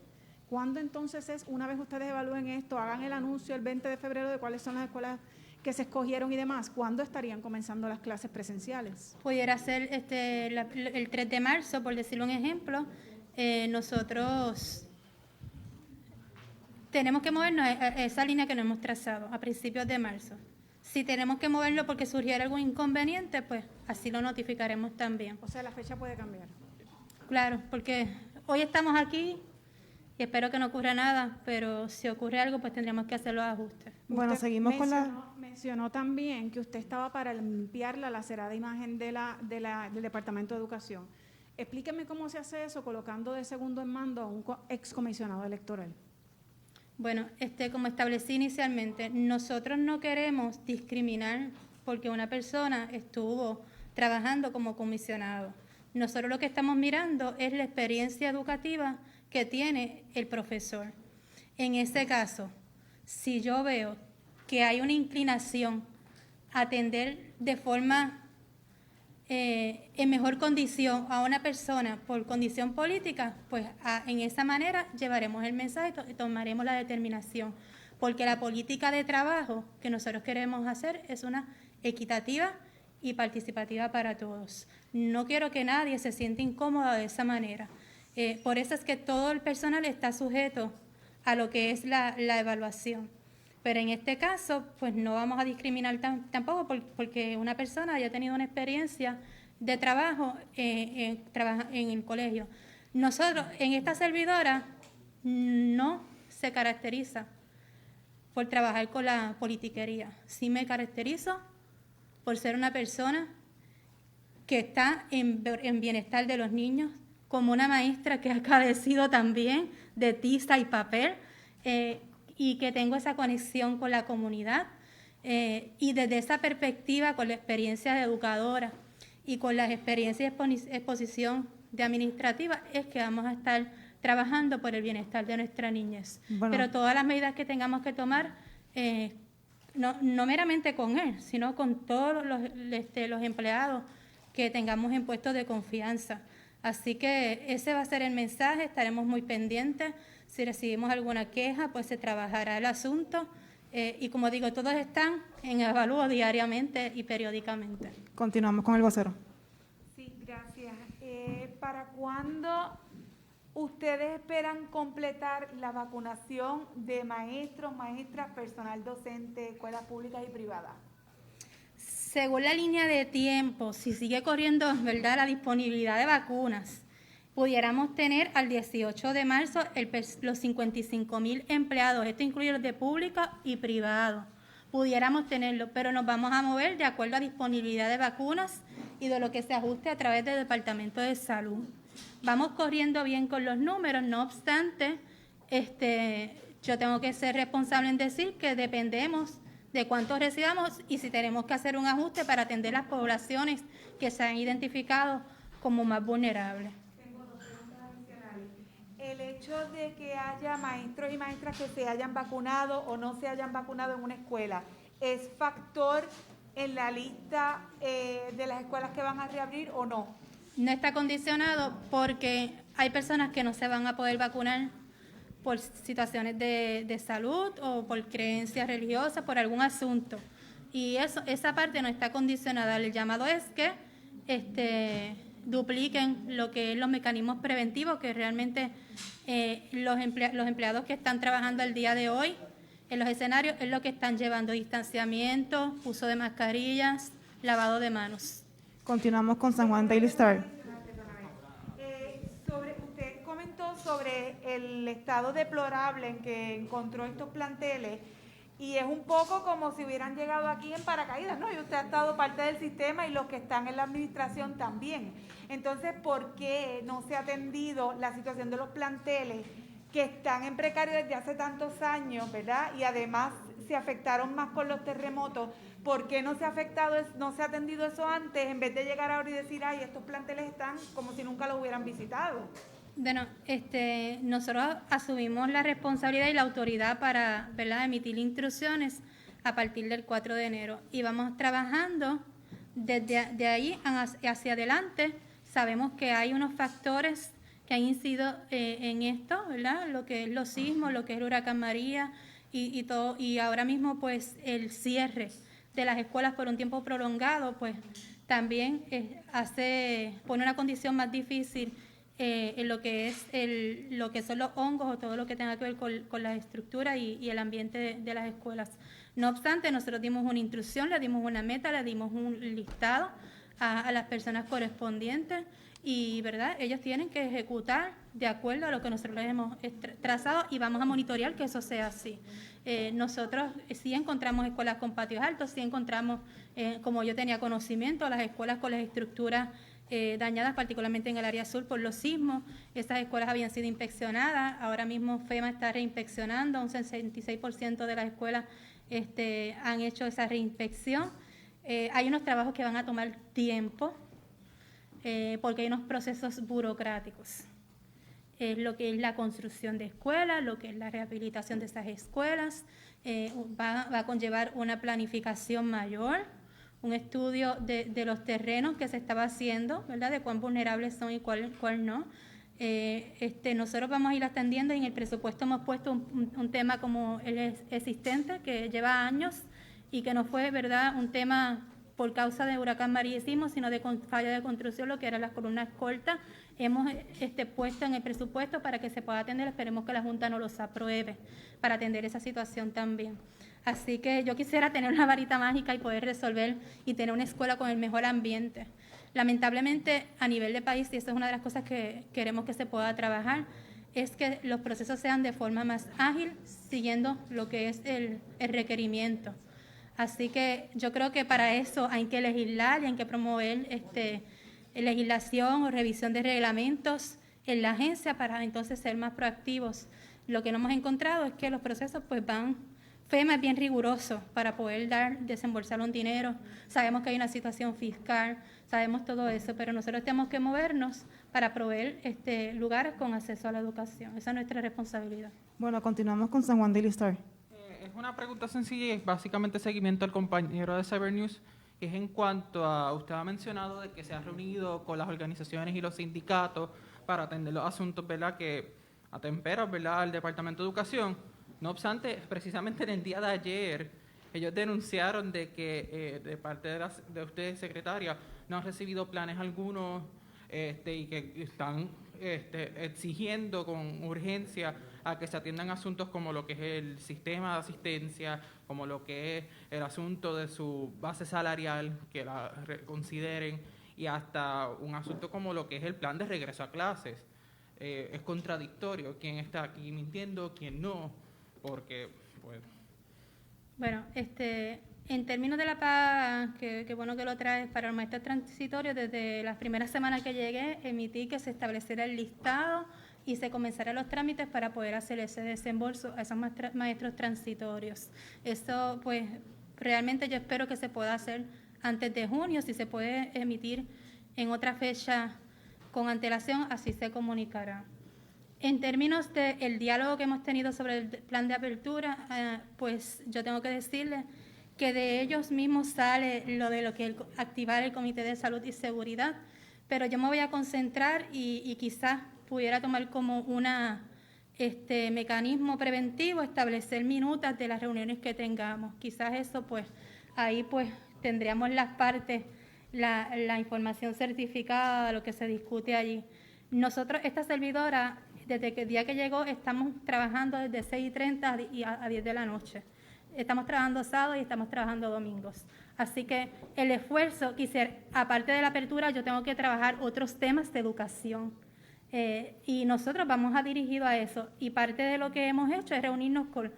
¿Cuándo entonces es, una vez ustedes evalúen esto, hagan el anuncio el 20 de febrero de cuáles son las escuelas que se escogieron y demás, ¿cuándo estarían comenzando las clases presenciales? Pudiera ser el 3 de marzo, por decirlo un ejemplo. Nosotros tenemos que movernos a esa línea que nos hemos trazado a principios de marzo. Si tenemos que moverlo porque surgiera algún inconveniente, pues así lo notificaremos también. O sea, la fecha puede cambiar. Claro, porque hoy estamos aquí y espero que no ocurra nada, pero si ocurre algo, pues tendríamos que hacer los ajustes. Bueno, seguimos con la... Mencionó también que usted estaba para limpiar la lacerada imagen del Departamento de Educación. Explíqueme cómo se hace eso colocando de segundo en mando a un excomisionado electoral. Bueno, como establecí inicialmente, nosotros no queremos discriminar porque una persona estuvo trabajando como comisionado. Nosotros lo que estamos mirando es la experiencia educativa que tiene el profesor. En ese caso, si yo veo que hay una inclinación atender de forma en mejor condición a una persona por condición política, pues en esa manera llevaremos el mensaje y tomaremos la determinación, porque la política de trabajo que nosotros queremos hacer es una equitativa y participativa para todos. No quiero que nadie se sienta incómodo de esa manera. Por eso es que todo el personal está sujeto a lo que es la evaluación. Pero en este caso, pues no vamos a discriminar tampoco porque una persona haya tenido una experiencia de trabajo en el colegio. Nosotros, en esta servidora, no se caracteriza por trabajar con la politiquería. Sí me caracterizo por ser una persona que está en bienestar de los niños, como una maestra que ha carecido también de tiza y papel, y que tengo esa conexión con la comunidad, y desde esa perspectiva, con la experiencia de educadora y con las experiencias de exposición de administrativa, es que vamos a estar trabajando por el bienestar de nuestra niñez. Bueno. Pero todas las medidas que tengamos que tomar, no meramente con él, sino con todos los empleados que tengamos en puestos de confianza. Así que ese va a ser el mensaje, estaremos muy pendientes. Si recibimos alguna queja, pues se trabajará el asunto. Y como digo, todos están en evalúo diariamente y periódicamente. Continuamos con el vocero. Sí, gracias. ¿Para cuándo ustedes esperan completar la vacunación de maestros, maestras, personal docente, escuelas públicas y privadas? Según la línea de tiempo, si sigue corriendo, ¿verdad?, la disponibilidad de vacunas, pudiéramos tener al 18 de marzo los 55,000 empleados, esto incluye los de pública y privado, pudiéramos tenerlo, pero nos vamos a mover de acuerdo a disponibilidad de vacunas y de lo que se ajuste a través del Departamento de Salud. Vamos corriendo bien con los números, no obstante, yo tengo que ser responsable en decir que dependemos de cuántos recibamos y si tenemos que hacer un ajuste para atender las poblaciones que se han identificado como más vulnerables. El hecho de que haya maestros y maestras que se hayan vacunado o no se hayan vacunado en una escuela, ¿es factor en la lista de las escuelas que van a reabrir o no? No está condicionado porque hay personas que no se van a poder vacunar por situaciones de salud o por creencias religiosas, por algún asunto. Y esa parte no está condicionada. El llamado es que dupliquen lo que es los mecanismos preventivos que realmente los empleados que están trabajando el día de hoy en los escenarios es lo que están llevando: distanciamiento, uso de mascarillas, lavado de manos. Continuamos con San Juan Daily Star. Usted comentó sobre el estado deplorable en que encontró estos planteles y es un poco como si hubieran llegado aquí en paracaídas, ¿no? Y usted ha estado parte del sistema y los que están en la administración también. Entonces, ¿por qué no se ha atendido la situación de los planteles que están en precario desde hace tantos años, ¿verdad? Y además se afectaron más con los terremotos. ¿Por qué no se ha atendido eso antes en vez de llegar ahora y decir, ay, estos planteles están como si nunca los hubieran visitado? Bueno, nosotros asumimos la responsabilidad y la autoridad para, ¿verdad?, emitir instrucciones a partir del 4 de enero y vamos trabajando desde ahí hacia adelante. Sabemos que hay unos factores que han incidido en esto, ¿verdad?, lo que es los sismos, lo que es el huracán María y todo, y ahora mismo pues el cierre de las escuelas por un tiempo prolongado pues también pone una condición más difícil en lo que son los hongos o todo lo que tenga que ver con las estructuras y el ambiente de las escuelas. No obstante, nosotros dimos una instrucción, le dimos una meta, le dimos un listado a las personas correspondientes y, ¿verdad?, ellos tienen que ejecutar de acuerdo a lo que nosotros les hemos trazado y vamos a monitorear que eso sea así. Nosotros sí encontramos escuelas con patios altos, sí encontramos, como yo tenía conocimiento, las escuelas con las estructuras dañadas, particularmente en el área sur por los sismos. Estas escuelas habían sido inspeccionadas, ahora mismo FEMA está reinspeccionando, un 66% de las escuelas han hecho esa reinspección. Hay unos trabajos que van a tomar tiempo porque hay unos procesos burocráticos. Lo que es la construcción de escuelas, lo que es la rehabilitación de esas escuelas, va a conllevar una planificación mayor, un estudio de los terrenos que se estaba haciendo, ¿verdad? De cuán vulnerables son y cuál no. Nosotros vamos a ir atendiendo y en el presupuesto hemos puesto un tema como el existente, que lleva años y que no fue, ¿verdad?, un tema por causa de huracán María, sino de falla de construcción, lo que eran las columnas cortas. Hemos puesto en el presupuesto para que se pueda atender, esperemos que la Junta nos los apruebe para atender esa situación también. Así que yo quisiera tener una varita mágica y poder resolver y tener una escuela con el mejor ambiente. Lamentablemente, a nivel de país, y eso es una de las cosas que queremos que se pueda trabajar, es que los procesos sean de forma más ágil, siguiendo lo que es el requerimiento. Así que yo creo que para eso hay que legislar y hay que promover legislación o revisión de reglamentos en la agencia para entonces ser más proactivos. Lo que no hemos encontrado es que los procesos pues FEMA es bien riguroso para poder desembolsar un dinero. Sabemos que hay una situación fiscal, sabemos todo eso, pero nosotros tenemos que movernos para proveer lugares con acceso a la educación. Esa es nuestra responsabilidad. Bueno, continuamos con San Juan Daily Star. Es una pregunta sencilla y es básicamente seguimiento al compañero de Cybernews, que es en cuanto a, usted ha mencionado de que se ha reunido con las organizaciones y los sindicatos para atender los asuntos, ¿verdad?, que atemperan, ¿verdad?, al Departamento de Educación. No obstante, precisamente en el día de ayer, ellos denunciaron de que de parte de usted, secretaria, no han recibido planes algunos y que están exigiendo con urgencia a que se atiendan asuntos como lo que es el sistema de asistencia, como lo que es el asunto de su base salarial, que la reconsideren, y hasta un asunto como lo que es el plan de regreso a clases. Es contradictorio quién está aquí mintiendo, quién no, porque pues... Bueno, en términos de la paga, que bueno que lo traes para el maestro transitorio, desde las primeras semanas que llegué, emití que se estableciera el listado y se comenzaran los trámites para poder hacer ese desembolso a esos maestros transitorios. Eso, pues, realmente yo espero que se pueda hacer antes de junio. Si se puede emitir en otra fecha con antelación, así se comunicará. En términos del diálogo que hemos tenido sobre el plan de apertura, pues yo tengo que decirles que de ellos mismos sale lo que activar el Comité de Salud y Seguridad, pero yo me voy a concentrar y quizás pudiera tomar como mecanismo preventivo, establecer minutas de las reuniones que tengamos. Quizás eso, pues, ahí pues tendríamos las partes, la información certificada de lo que se discute allí. Nosotros, esta servidora, desde el día que llegó, estamos trabajando desde 6:30 a 10 de la noche. Estamos trabajando sábados y estamos trabajando domingos. Así que el esfuerzo, aparte de la apertura, yo tengo que trabajar otros temas de educación. Y nosotros vamos a dirigido a eso. Y parte de lo que hemos hecho es reunirnos con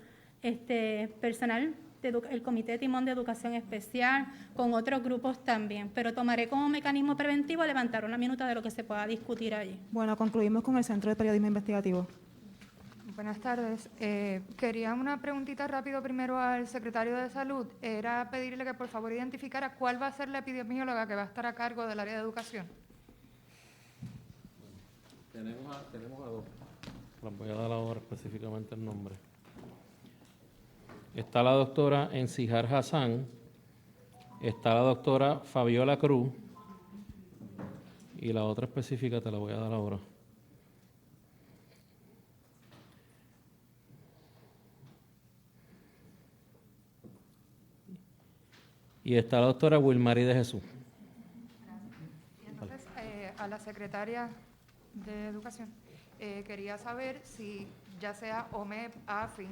personal el Comité de Timón de Educación Especial, con otros grupos también. Pero tomaré como mecanismo preventivo levantar una minuta de lo que se pueda discutir allí. Bueno, concluimos con el Centro de Periodismo Investigativo. Buenas tardes. Quería una preguntita rápido primero al secretario de Salud. Era pedirle que por favor identificara cuál va a ser la epidemióloga que va a estar a cargo del área de educación. Tenemos a dos. Les voy a dar ahora específicamente el nombre. Está la doctora Encijar Hassan, está la doctora Fabiola Cruz y la otra específica te la voy a dar ahora. Y está la doctora Wilmary de Jesús. Y entonces, a la secretaria de Educación, quería saber si ya sea OMEP, AFI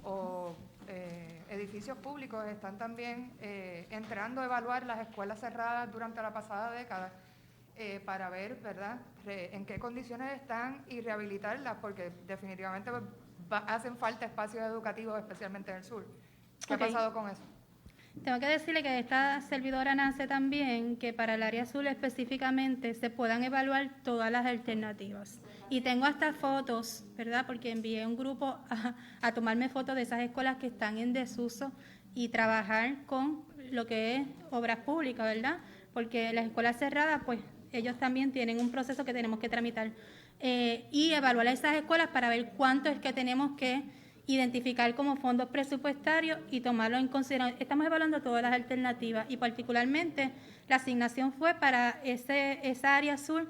o edificios públicos están también entrando a evaluar las escuelas cerradas durante la pasada década para ver, ¿verdad?, en qué condiciones están y rehabilitarlas, porque definitivamente hacen falta espacios educativos, especialmente en el sur. ¿Qué ha pasado con eso? Tengo que decirle que esta servidora nace también que para el área azul específicamente se puedan evaluar todas las alternativas. Y tengo hasta fotos, ¿verdad?, porque envié un grupo a tomarme fotos de esas escuelas que están en desuso y trabajar con lo que es obras públicas, ¿verdad? Porque las escuelas cerradas, pues ellos también tienen un proceso que tenemos que tramitar y evaluar esas escuelas para ver cuánto es que tenemos que identificar como fondos presupuestarios y tomarlo en consideración. Estamos evaluando todas las alternativas y particularmente la asignación fue para esa área azul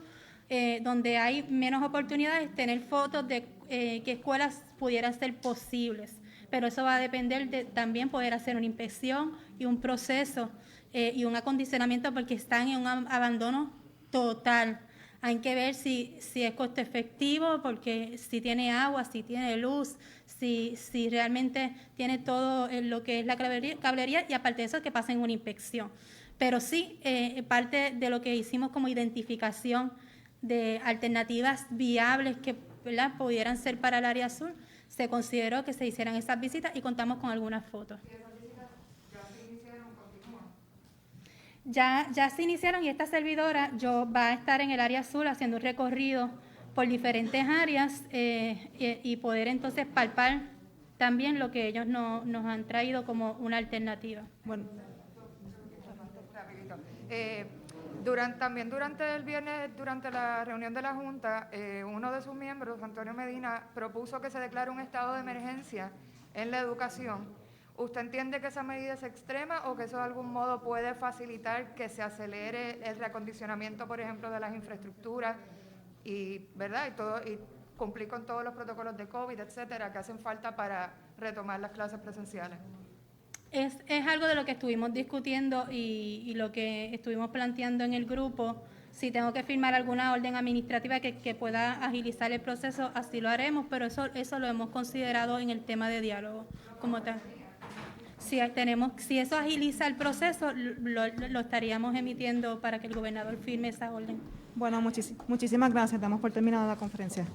donde hay menos oportunidades, tener fotos de qué escuelas pudieran ser posibles. Pero eso va a depender de también poder hacer una inspección y un proceso y un acondicionamiento porque están en un abandono total. Hay que ver si es costo efectivo, porque si tiene agua, si tiene luz, si realmente tiene todo lo que es la cablería y aparte de eso que pasen una inspección. Pero sí, parte de lo que hicimos como identificación de alternativas viables que, ¿verdad?, pudieran ser para el área azul, se consideró que se hicieran esas visitas y contamos con algunas fotos. Ya se iniciaron y esta servidora va a estar en el área azul haciendo un recorrido por diferentes áreas y poder entonces palpar también lo que ellos nos han traído como una alternativa. Bueno. También durante el viernes, durante la reunión de la Junta, uno de sus miembros, Antonio Medina, propuso que se declare un estado de emergencia en la educación. ¿Usted entiende que esa medida es extrema o que eso de algún modo puede facilitar que se acelere el reacondicionamiento, por ejemplo, de las infraestructuras y, ¿verdad?, y cumplir con todos los protocolos de COVID, etcétera, que hacen falta para retomar las clases presenciales? Es algo de lo que estuvimos discutiendo y lo que estuvimos planteando en el grupo. Si tengo que firmar alguna orden administrativa que pueda agilizar el proceso, así lo haremos, pero eso lo hemos considerado en el tema de diálogo como tal. Si eso agiliza el proceso, lo estaríamos emitiendo para que el gobernador firme esa orden. Bueno, muchísimas gracias. Damos por terminada la conferencia.